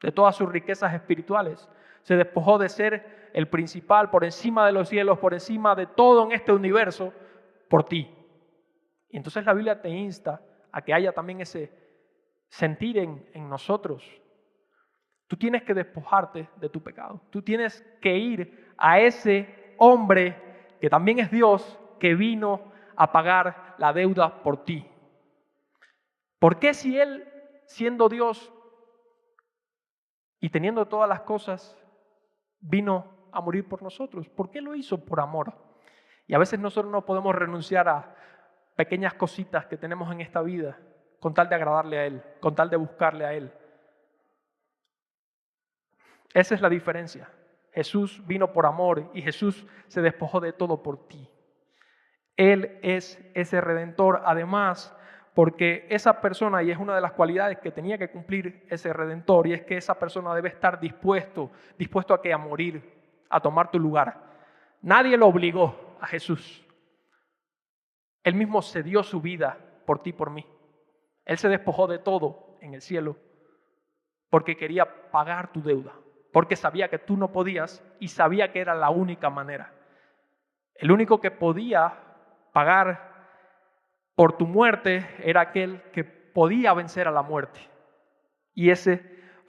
de todas sus riquezas espirituales, se despojó de ser el principal por encima de los cielos, por encima de todo en este universo, por ti. Y entonces la Biblia te insta a que haya también ese sentir en nosotros. Tú tienes que despojarte de tu pecado, tú tienes que ir a ese hombre que también es Dios, que vino a pagar la deuda por ti. ¿Por qué, si Él, siendo Dios y teniendo todas las cosas, vino a morir por nosotros? ¿Por qué lo hizo? Por amor. Y a veces nosotros no podemos renunciar a pequeñas cositas que tenemos en esta vida con tal de agradarle a Él, con tal de buscarle a Él. Esa es la diferencia. Jesús vino por amor y Jesús se despojó de todo por ti. Él es ese Redentor, además, porque esa persona, y es una de las cualidades que tenía que cumplir ese Redentor, y es que esa persona debe estar dispuesto a qué, a morir, a tomar tu lugar. Nadie lo obligó a Jesús. Él mismo se dio su vida por ti y por mí. Él se despojó de todo en el cielo porque quería pagar tu deuda, porque sabía que tú no podías y sabía que era la única manera. El único que podía pagar por tu muerte era aquel que podía vencer a la muerte. Y ese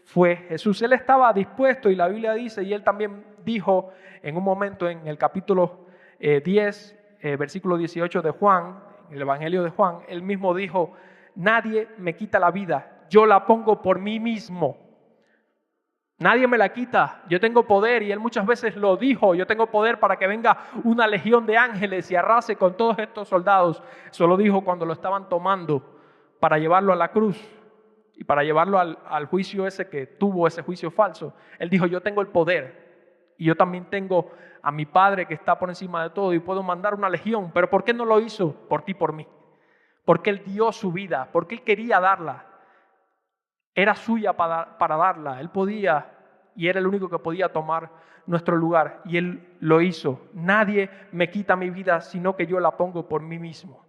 fue Jesús. Él estaba dispuesto, y la Biblia dice, y Él también dijo en un momento en el capítulo 10, versículo 18 de Juan, el Evangelio de Juan, Él mismo dijo: nadie me quita la vida, yo la pongo por mí mismo. Nadie me la quita, yo tengo poder, y Él muchas veces lo dijo: yo tengo poder para que venga una legión de ángeles y arrase con todos estos soldados. Eso lo dijo cuando lo estaban tomando para llevarlo a la cruz y para llevarlo al juicio ese que tuvo, ese juicio falso, Él dijo, yo tengo el poder y yo también tengo a mi Padre que está por encima de todo y puedo mandar una legión. Pero ¿por qué no lo hizo por ti y por mí? Porque Él dio su vida, porque Él quería darla. Era suya para darla. Él podía y era el único que podía tomar nuestro lugar. Y Él lo hizo. Nadie me quita mi vida, sino que yo la pongo por mí mismo.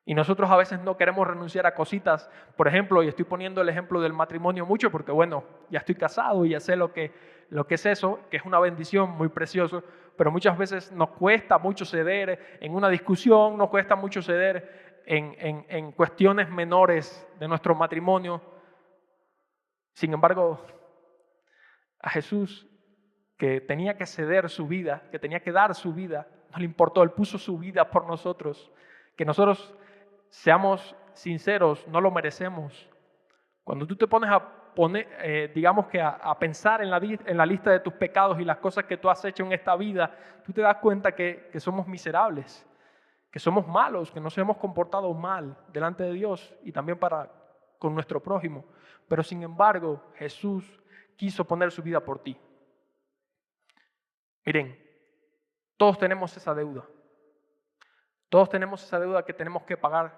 Y nosotros a veces no queremos renunciar a cositas. Por ejemplo, y estoy poniendo el ejemplo del matrimonio mucho porque, bueno, ya estoy casado y ya sé lo que es eso, que es una bendición muy precioso, pero muchas veces nos cuesta mucho ceder en una discusión, nos cuesta mucho ceder en cuestiones menores de nuestro matrimonio. Sin embargo, a Jesús, que tenía que ceder su vida, que tenía que dar su vida, no le importó, Él puso su vida por nosotros, que nosotros seamos sinceros, no lo merecemos. Cuando tú te pones a poner, digamos que a pensar en la lista de tus pecados y las cosas que tú has hecho en esta vida, tú te das cuenta que somos miserables, que somos malos, que nos hemos comportado mal delante de Dios y también con nuestro prójimo. Pero sin embargo, Jesús quiso poner su vida por ti. Miren, todos tenemos esa deuda. Todos tenemos esa deuda que tenemos que pagar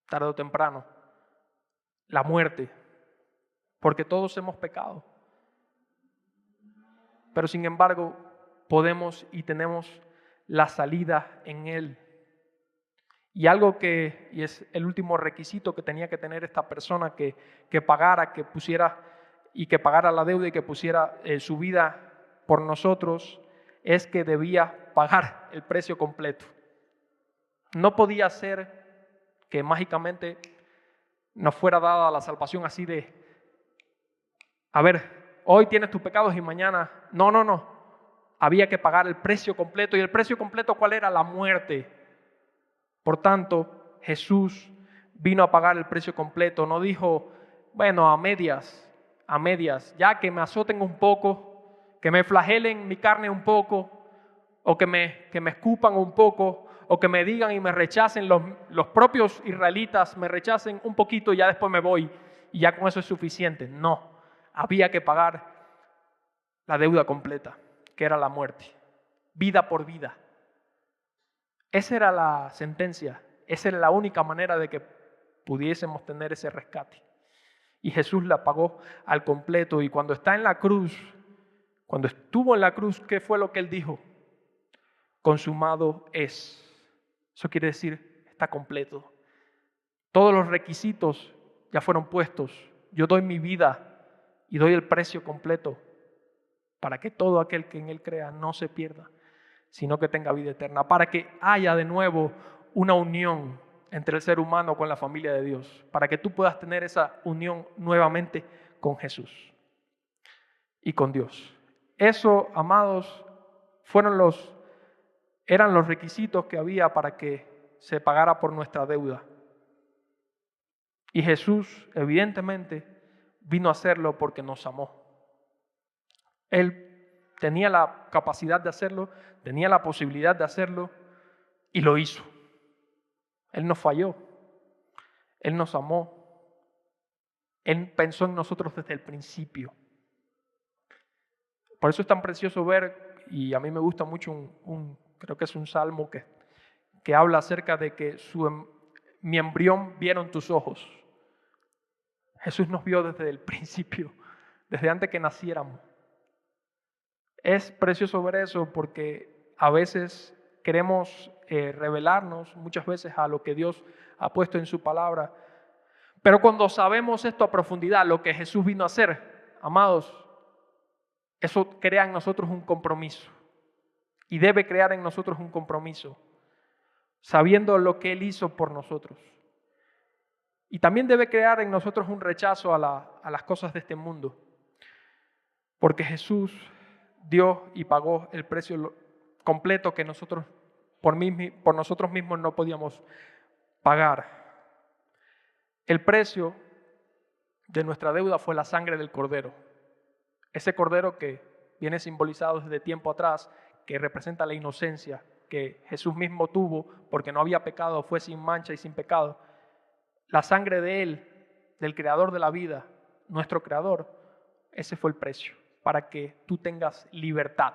tarde o temprano. La muerte. Porque todos hemos pecado. Pero sin embargo, podemos y tenemos la salida en Él. Y es el último requisito que tenía que tener esta persona que pagara, que pusiera y que pagara la deuda y que pusiera su vida por nosotros, es que debía pagar el precio completo. No podía ser que mágicamente nos fuera dada la salvación así de, a ver, hoy tienes tus pecados y mañana, no. Había que pagar el precio completo. ¿Y el precio completo cuál era? La muerte. Por tanto, Jesús vino a pagar el precio completo. No dijo, bueno, a medias, ya que me azoten un poco, que me flagelen mi carne un poco, o que me escupan un poco, o que me digan y me rechacen, los propios israelitas me rechacen un poquito y ya después me voy y ya con eso es suficiente. No, había que pagar la deuda completa, que era la muerte, vida por vida. Esa era la sentencia, esa era la única manera de que pudiésemos tener ese rescate. Y Jesús la pagó al completo. Y cuando está en la cruz, cuando estuvo en la cruz, ¿qué fue lo que Él dijo? Consumado es. Eso quiere decir, está completo. Todos los requisitos ya fueron puestos. Yo doy mi vida y doy el precio completo para que todo aquel que en Él crea no se pierda, sino que tenga vida eterna, para que haya de nuevo una unión entre el ser humano con la familia de Dios, para que tú puedas tener esa unión nuevamente con Jesús y con Dios. Eso, amados, eran los requisitos que había para que se pagara por nuestra deuda. Y Jesús, evidentemente, vino a hacerlo porque nos amó. Él tenía la capacidad de hacerlo, tenía la posibilidad de hacerlo y lo hizo. Él no falló. Él nos amó. Él pensó en nosotros desde el principio. Por eso es tan precioso ver, y a mí me gusta mucho creo que es un salmo que habla acerca de que mi embrión vieron tus ojos. Jesús nos vio desde el principio, desde antes que naciéramos. Es precioso ver eso porque a veces queremos revelarnos muchas veces a lo que Dios ha puesto en su palabra. Pero cuando sabemos esto a profundidad, lo que Jesús vino a hacer, amados, eso crea en nosotros un compromiso. Y debe crear en nosotros un compromiso, sabiendo lo que Él hizo por nosotros. Y también debe crear en nosotros un rechazo a las cosas de este mundo. Porque Jesús dio y pagó el precio completo que nosotros por nosotros mismos no podíamos pagar. El precio de nuestra deuda fue la sangre del Cordero. Ese Cordero que viene simbolizado desde tiempo atrás, que representa la inocencia que Jesús mismo tuvo porque no había pecado, fue sin mancha y sin pecado. la sangre de Él, del Creador de la vida, nuestro Creador, ese fue el precio, para que tú tengas libertad.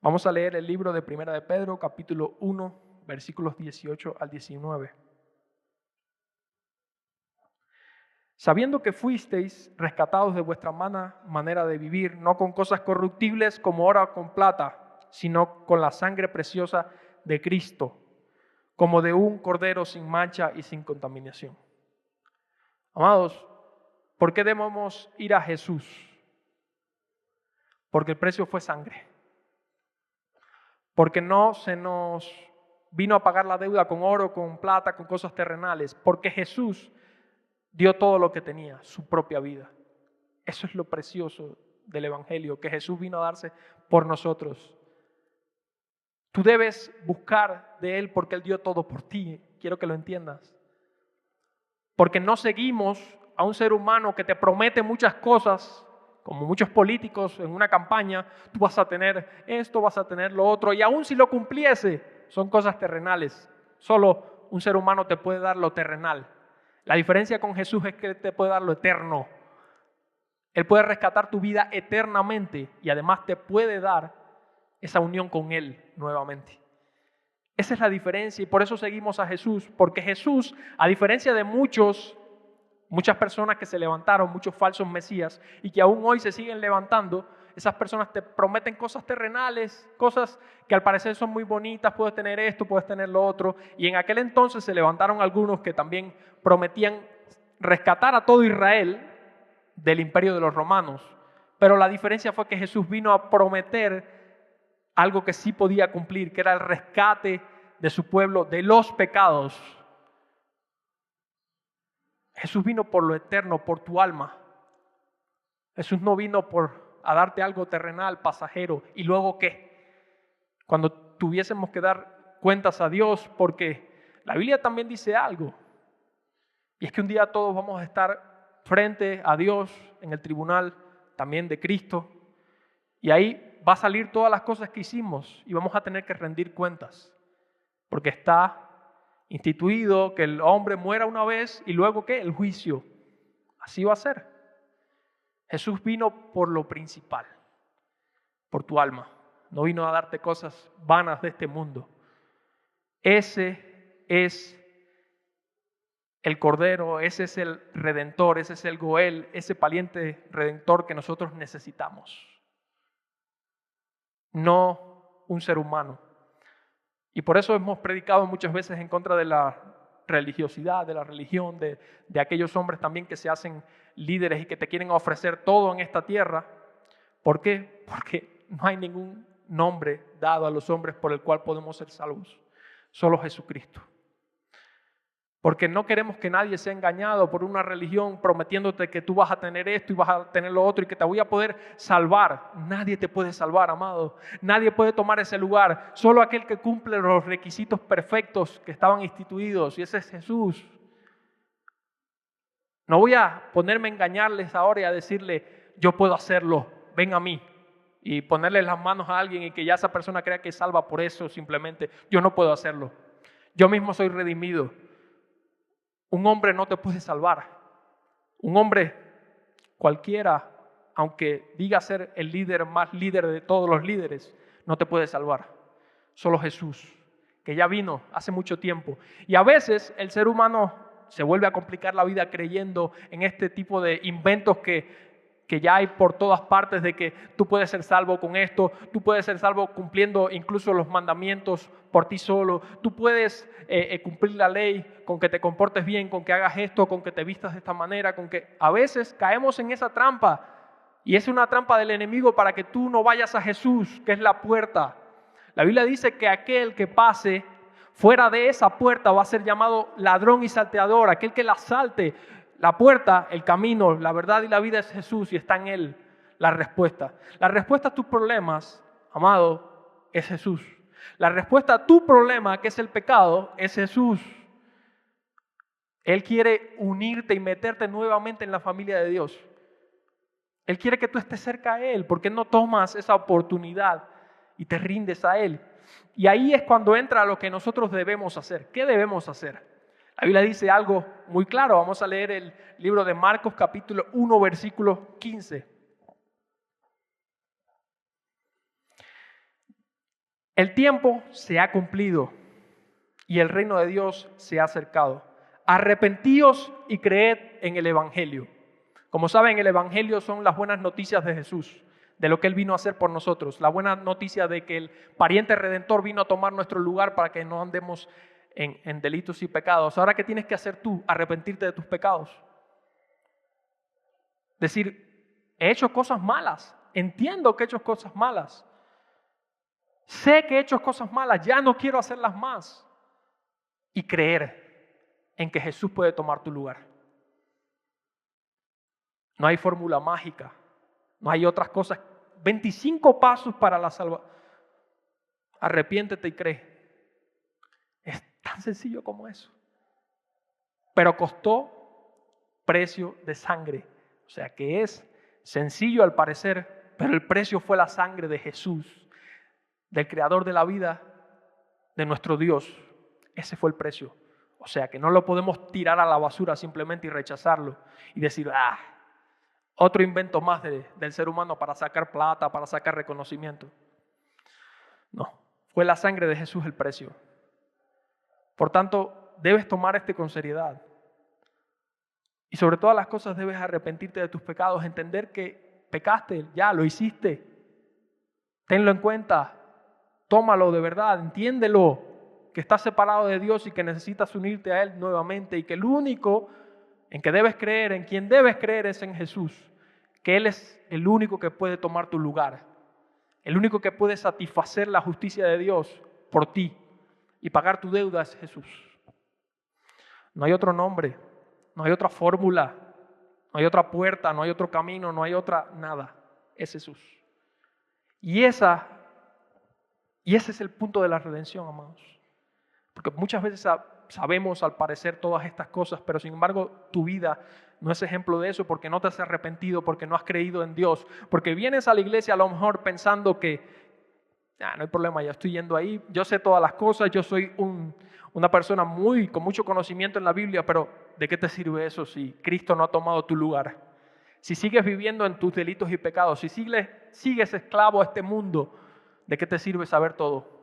Vamos a leer el libro de Primera de Pedro, capítulo 1, versículos 18 al 19. Sabiendo que fuisteis rescatados de vuestra mala manera de vivir, no con cosas corruptibles como oro o con plata, sino con la sangre preciosa de Cristo, como de un cordero sin mancha y sin contaminación. Amados, ¿por qué debemos ir a Jesús? Porque el precio fue sangre. Porque no se nos vino a pagar la deuda con oro, con plata, con cosas terrenales. Porque Jesús dio todo lo que tenía, su propia vida. Eso es lo precioso del Evangelio, que Jesús vino a darse por nosotros. Tú debes buscar de Él porque Él dio todo por ti. Quiero que lo entiendas. Porque no seguimos a un ser humano que te promete muchas cosas, como muchos políticos en una campaña. Tú vas a tener esto, vas a tener lo otro, y aun si lo cumpliese, son cosas terrenales. Solo un ser humano te puede dar lo terrenal. La diferencia con Jesús es que Él te puede dar lo eterno. Él puede rescatar tu vida eternamente y además te puede dar esa unión con Él nuevamente. Esa es la diferencia y por eso seguimos a Jesús, porque Jesús, a diferencia de muchas personas que se levantaron, muchos falsos mesías y que aún hoy se siguen levantando, esas personas te prometen cosas terrenales, cosas que al parecer son muy bonitas, puedes tener esto, puedes tener lo otro. Y en aquel entonces se levantaron algunos que también prometían rescatar a todo Israel del imperio de los romanos. Pero la diferencia fue que Jesús vino a prometer algo que sí podía cumplir, que era el rescate de su pueblo de los pecados. Jesús vino por lo eterno, por tu alma. Jesús no vino a darte algo terrenal, pasajero. ¿Y luego qué? Cuando tuviésemos que dar cuentas a Dios, porque la Biblia también dice algo. Y es que un día todos vamos a estar frente a Dios en el tribunal también de Cristo. Y ahí va a salir todas las cosas que hicimos y vamos a tener que rendir cuentas. Porque está instituido que el hombre muera una vez y luego ¿qué? El juicio. Así va a ser. Jesús vino por lo principal, por tu alma. No vino a darte cosas vanas de este mundo. Ese es el Cordero, ese es el Redentor, ese es el Goel, ese valiente Redentor que nosotros necesitamos. No un ser humano. Y por eso hemos predicado muchas veces en contra de la religiosidad, de la religión, de aquellos hombres también que se hacen líderes y que te quieren ofrecer todo en esta tierra. ¿Por qué? Porque no hay ningún nombre dado a los hombres por el cual podemos ser salvos. Solo Jesucristo. Porque no queremos que nadie sea engañado por una religión prometiéndote que tú vas a tener esto y vas a tener lo otro y que te voy a poder salvar. Nadie te puede salvar, amado. Nadie puede tomar ese lugar. Solo aquel que cumple los requisitos perfectos que estaban instituidos, y ese es Jesús. No voy a ponerme a engañarles ahora y a decirle, yo puedo hacerlo, ven a mí. Y ponerle las manos a alguien y que ya esa persona crea que es salva por eso simplemente. Yo no puedo hacerlo. Yo mismo soy redimido. Un hombre no te puede salvar. Un hombre cualquiera, aunque diga ser el líder más líder de todos los líderes, no te puede salvar. Solo Jesús, que ya vino hace mucho tiempo. Y a veces el ser humano se vuelve a complicar la vida creyendo en este tipo de inventos que ya hay por todas partes, de que tú puedes ser salvo con esto, tú puedes ser salvo cumpliendo incluso los mandamientos por ti solo, tú puedes cumplir la ley con que te comportes bien, con que hagas esto, con que te vistas de esta manera, con que a veces caemos en esa trampa y es una trampa del enemigo para que tú no vayas a Jesús, que es la puerta. La Biblia dice que aquel que pase fuera de esa puerta va a ser llamado ladrón y salteador, aquel que la salte. La puerta, el camino, la verdad y la vida es Jesús y está en Él la respuesta. La respuesta a tus problemas, amado, es Jesús. La respuesta a tu problema, que es el pecado, es Jesús. Él quiere unirte y meterte nuevamente en la familia de Dios. Él quiere que tú estés cerca a Él. ¿Por qué no tomas esa oportunidad y te rindes a Él? Y ahí es cuando entra lo que nosotros debemos hacer. ¿Qué debemos hacer? La Biblia dice algo muy claro. Vamos a leer el libro de Marcos capítulo 1, versículo 15. El tiempo se ha cumplido y el reino de Dios se ha acercado. Arrepentíos y creed en el Evangelio. Como saben, el Evangelio son las buenas noticias de Jesús, de lo que Él vino a hacer por nosotros. La buena noticia de que el pariente redentor vino a tomar nuestro lugar para que no andemos en delitos y pecados. Ahora, ¿qué tienes que hacer tú? Arrepentirte de tus pecados. Decir, he hecho cosas malas, entiendo que he hecho cosas malas. Sé que he hecho cosas malas, ya no quiero hacerlas más. Y creer en que Jesús puede tomar tu lugar. No hay fórmula mágica, no hay otras cosas. 25 pasos para la salvación. Arrepiéntete y cree. Es tan sencillo como eso. Pero costó precio de sangre. O sea que es sencillo al parecer, pero el precio fue la sangre de Jesús, del creador de la vida, de nuestro Dios. Ese fue el precio. O sea que no lo podemos tirar a la basura simplemente y rechazarlo y decir, otro invento más del ser humano para sacar plata, para sacar reconocimiento. No, fue la sangre de Jesús el precio. Por tanto, debes tomar esto con seriedad. Y sobre todas las cosas debes arrepentirte de tus pecados, entender que pecaste, ya lo hiciste. Tenlo en cuenta, tómalo de verdad, entiéndelo, que estás separado de Dios y que necesitas unirte a Él nuevamente y que el único en que debes creer, en quien debes creer es en Jesús, que Él es el único que puede tomar tu lugar, el único que puede satisfacer la justicia de Dios por ti y pagar tu deuda es Jesús. No hay otro nombre, no hay otra fórmula, no hay otra puerta, no hay otro camino, no hay otra nada, es Jesús. Y ese es el punto de la redención, amados. Porque muchas veces sabemos al parecer todas estas cosas, pero sin embargo tu vida no es ejemplo de eso porque no te has arrepentido, porque no has creído en Dios, porque vienes a la iglesia a lo mejor pensando que no hay problema, ya estoy yendo ahí, yo sé todas las cosas, yo soy una persona con mucho conocimiento en la Biblia, pero ¿de qué te sirve eso si Cristo no ha tomado tu lugar? Si sigues viviendo en tus delitos y pecados, si sigues esclavo a este mundo, ¿de qué te sirve saber todo?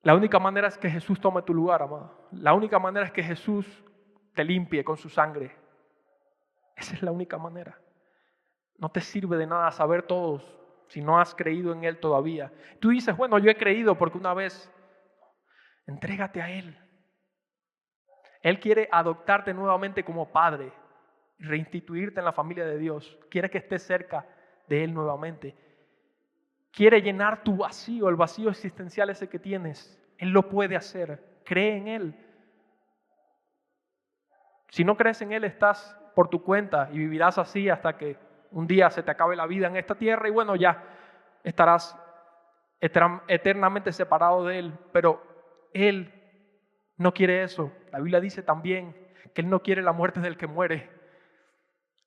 La única manera es que Jesús tome tu lugar, amado. La única manera es que Jesús te limpie con su sangre. Esa es la única manera. No te sirve de nada saber todo si no has creído en Él todavía. Tú dices, bueno, yo he creído porque una vez. Entrégate a Él. Él quiere adoptarte nuevamente como padre, reinstituirte en la familia de Dios. Quiere que estés cerca de Él nuevamente. Quiere llenar tu vacío, el vacío existencial ese que tienes. Él lo puede hacer. Cree en Él. Si no crees en Él, estás por tu cuenta y vivirás así hasta que un día se te acabe la vida en esta tierra y bueno, ya estarás eternamente separado de Él. Pero Él no quiere eso. La Biblia dice también que Él no quiere la muerte del que muere.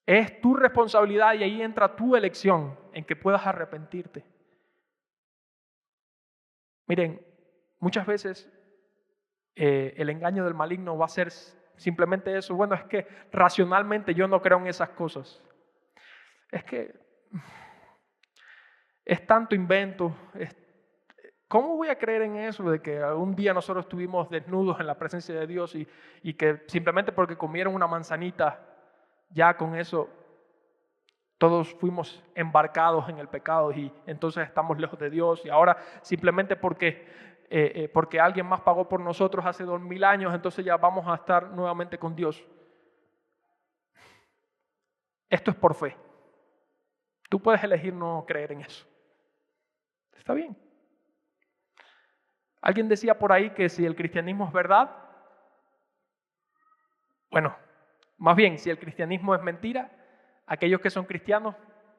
Es tu responsabilidad y ahí entra tu elección en que puedas arrepentirte. Miren, muchas veces el engaño del maligno va a ser simplemente eso. Bueno, es que racionalmente yo no creo en esas cosas. Es que es tanto invento. ¿Cómo voy a creer en eso de que algún día nosotros estuvimos desnudos en la presencia de Dios y que simplemente porque comieron una manzanita, ya con eso todos fuimos embarcados en el pecado y entonces estamos lejos de Dios y ahora simplemente porque alguien más pagó por nosotros hace 2000 años, entonces ya vamos a estar nuevamente con Dios? Esto es por fe. Tú puedes elegir no creer en eso. Está bien. Alguien decía por ahí que si el cristianismo es verdad, bueno, más bien si el cristianismo es mentira, aquellos que son cristianos,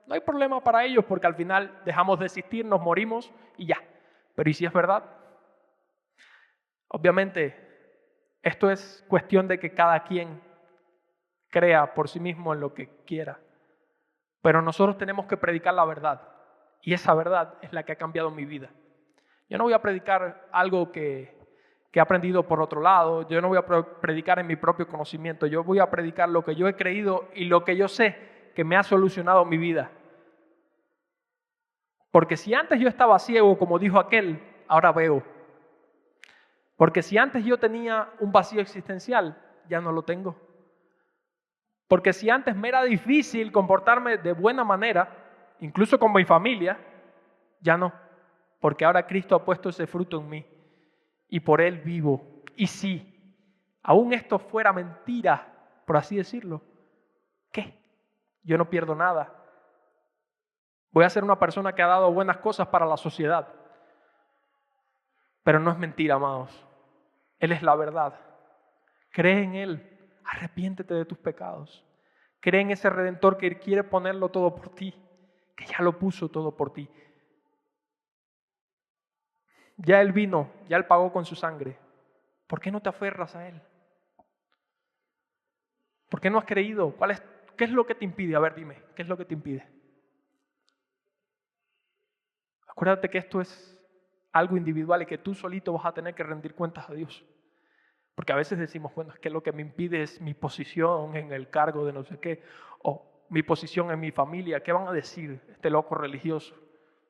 no hay problema para ellos porque al final dejamos de existir, nos morimos y ya. Pero ¿y si es verdad? Obviamente, esto es cuestión de que cada quien crea por sí mismo en lo que quiera. Pero nosotros tenemos que predicar la verdad. Y esa verdad es la que ha cambiado mi vida. Yo no voy a predicar algo que que he aprendido por otro lado. Yo no voy a predicar en mi propio conocimiento. Yo voy a predicar lo que yo he creído y lo que yo sé que me ha solucionado mi vida. Porque si antes yo estaba ciego, como dijo aquel, ahora veo. Porque si antes yo tenía un vacío existencial, ya no lo tengo. Porque si antes me era difícil comportarme de buena manera, incluso con mi familia, ya no. Porque ahora Cristo ha puesto ese fruto en mí y por Él vivo. Y si aún esto fuera mentira, por así decirlo, ¿qué? Yo no pierdo nada. Voy a ser una persona que ha dado buenas cosas para la sociedad. Pero no es mentira, amados. Él es la verdad. Cree en Él. Arrepiéntete de tus pecados. Cree en ese Redentor que quiere ponerlo todo por ti, que ya lo puso todo por ti. Ya Él vino, ya Él pagó con su sangre. ¿Por qué no te aferras a Él? ¿Por qué no has creído? ¿Qué es lo que te impide? A ver, dime, ¿qué es lo que te impide? Acuérdate que esto es algo individual y que tú solito vas a tener que rendir cuentas a Dios. Porque a veces decimos, bueno, es que lo que me impide es mi posición en el cargo de no sé qué, o mi posición en mi familia. ¿Qué van a decir este loco religioso?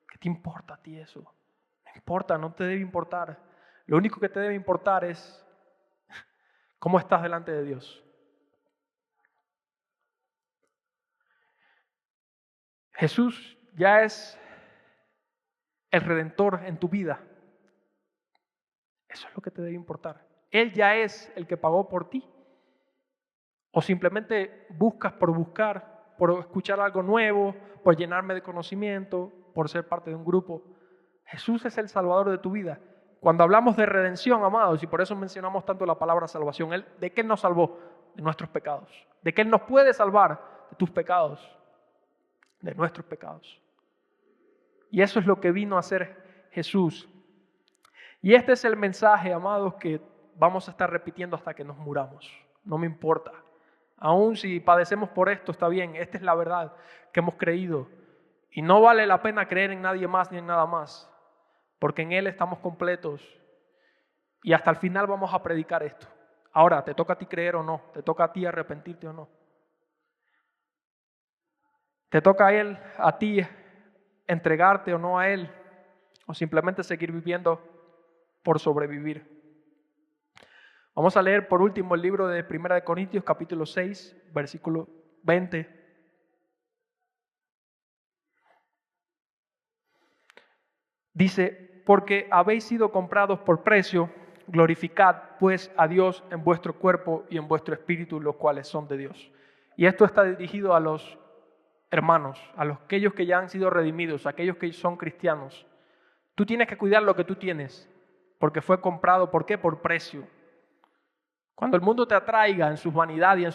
¿Qué te importa a ti eso? No importa, no te debe importar. Lo único que te debe importar es cómo estás delante de Dios. Jesús ya es el Redentor en tu vida. Eso es lo que te debe importar. Él ya es el que pagó por ti. O simplemente buscas por buscar, por escuchar algo nuevo, por llenarme de conocimiento, por ser parte de un grupo. Jesús es el Salvador de tu vida. Cuando hablamos de redención, amados, y por eso mencionamos tanto la palabra salvación, ¿de qué nos salvó? De nuestros pecados. ¿De qué Él nos puede salvar? De tus pecados. De nuestros pecados. Y eso es lo que vino a hacer Jesús. Y este es el mensaje, amados, que vamos a estar repitiendo hasta que nos muramos. No me importa. Aún si padecemos por esto, está bien. Esta es la verdad que hemos creído. Y no vale la pena creer en nadie más ni en nada más. Porque en Él estamos completos. Y hasta el final vamos a predicar esto. Ahora, ¿te toca a ti creer o no? ¿Te toca a ti arrepentirte o no? ¿Te toca a Él, a ti, entregarte o no a Él? ¿O simplemente seguir viviendo por sobrevivir? Vamos a leer por último el libro de 1 de Corintios capítulo 6, versículo 20. Dice, porque habéis sido comprados por precio, glorificad pues a Dios en vuestro cuerpo y en vuestro espíritu, los cuales son de Dios. Y esto está dirigido a los hermanos, aquellos que ya han sido redimidos, a aquellos que son cristianos. Tú tienes que cuidar lo que tú tienes, porque fue comprado, ¿por qué? Por precio. Cuando el mundo te atraiga en su vanidad y en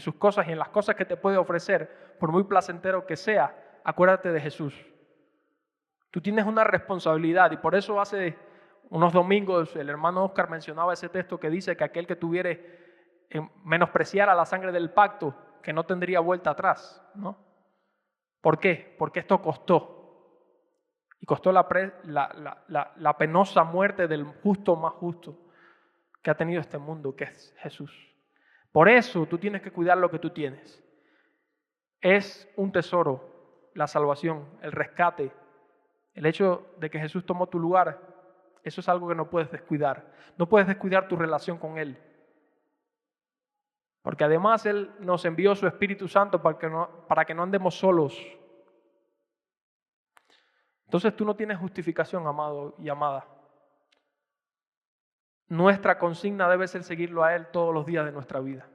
sus cosas y en las cosas que te puede ofrecer, por muy placentero que sea, acuérdate de Jesús. Tú tienes una responsabilidad y por eso hace unos domingos el hermano Oscar mencionaba ese texto que dice que aquel que tuviere menospreciara la sangre del pacto, que no tendría vuelta atrás, ¿no? ¿Por qué? Porque esto costó. Y costó la penosa muerte del justo más justo que ha tenido este mundo, que es Jesús. Por eso tú tienes que cuidar lo que tú tienes. Es un tesoro, la salvación, el rescate, el hecho de que Jesús tomó tu lugar. Eso es algo que no puedes descuidar. No puedes descuidar tu relación con Él. Porque además Él nos envió su Espíritu Santo para que no andemos solos. Entonces tú no tienes justificación, amado y amada. Nuestra consigna debe ser seguirlo a Él todos los días de nuestra vida.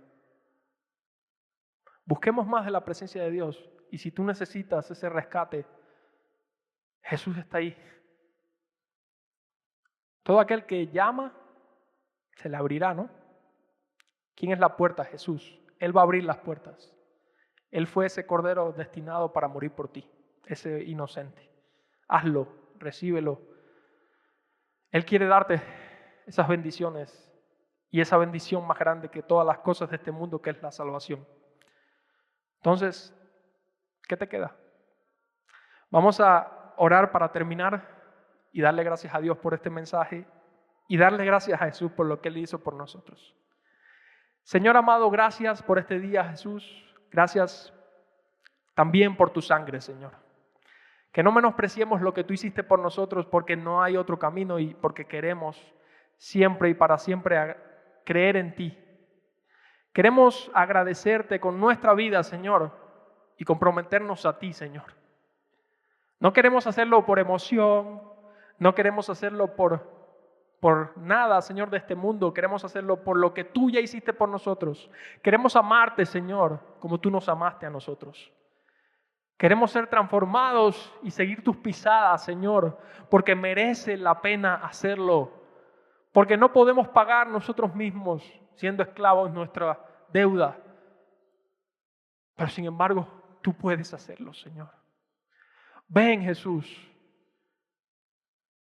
Busquemos más de la presencia de Dios. Y si tú necesitas ese rescate, Jesús está ahí. Todo aquel que llama, se le abrirá, ¿no? ¿Quién es la puerta? Jesús. Él va a abrir las puertas. Él fue ese cordero destinado para morir por ti, ese inocente. Hazlo, recíbelo. Él quiere darte esas bendiciones y esa bendición más grande que todas las cosas de este mundo, que es la salvación. Entonces, ¿qué te queda? Vamos a orar para terminar y darle gracias a Dios por este mensaje y darle gracias a Jesús por lo que Él hizo por nosotros. Señor amado, gracias por este día, Jesús. Gracias también por tu sangre, Señor. Que no menospreciemos lo que tú hiciste por nosotros, porque no hay otro camino y porque queremos siempre y para siempre creer en ti. Queremos agradecerte con nuestra vida, Señor, y comprometernos a ti, Señor. No queremos hacerlo por emoción, no queremos hacerlo por nada, Señor, de este mundo. Queremos hacerlo por lo que tú ya hiciste por nosotros. Queremos amarte, Señor, como tú nos amaste a nosotros. Queremos ser transformados y seguir tus pisadas, Señor, porque merece la pena hacerlo. Porque no podemos pagar nosotros mismos siendo esclavos nuestra deuda. Pero sin embargo, tú puedes hacerlo, Señor. Ven, Jesús.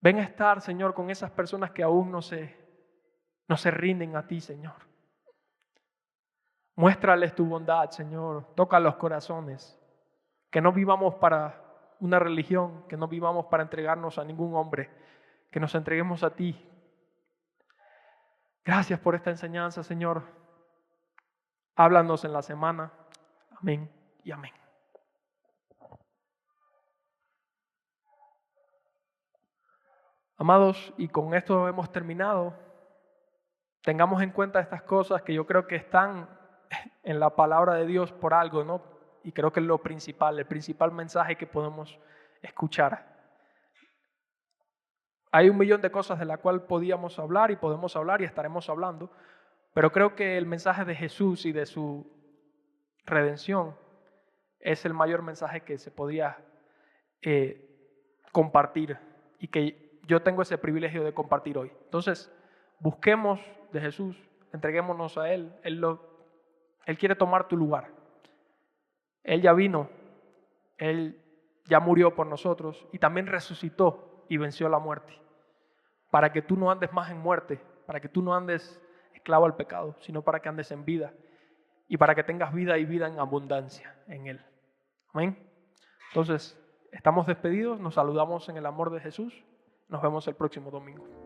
Ven a estar, Señor, con esas personas que aún no se rinden a ti, Señor. Muéstrales tu bondad, Señor. Toca los corazones. Que no vivamos para una religión, que no vivamos para entregarnos a ningún hombre, que nos entreguemos a ti. Gracias por esta enseñanza, Señor. Háblanos en la semana. Amén y amén. Amados, y con esto hemos terminado. Tengamos en cuenta estas cosas que yo creo que están en la palabra de Dios por algo, ¿no? Y creo que es lo principal, el principal mensaje que podemos escuchar. Hay 1.000.000 de cosas de las cuales podíamos hablar y podemos hablar y estaremos hablando, pero creo que el mensaje de Jesús y de su redención es el mayor mensaje que se podía compartir y que yo tengo ese privilegio de compartir hoy. Entonces, busquemos de Jesús, entreguémonos a Él. Él quiere tomar tu lugar. Él ya vino, Él ya murió por nosotros y también resucitó y venció la muerte. Para que tú no andes más en muerte, para que tú no andes esclavo al pecado, sino para que andes en vida y para que tengas vida y vida en abundancia en Él. Amén. Entonces, estamos despedidos, nos saludamos en el amor de Jesús. Nos vemos el próximo domingo.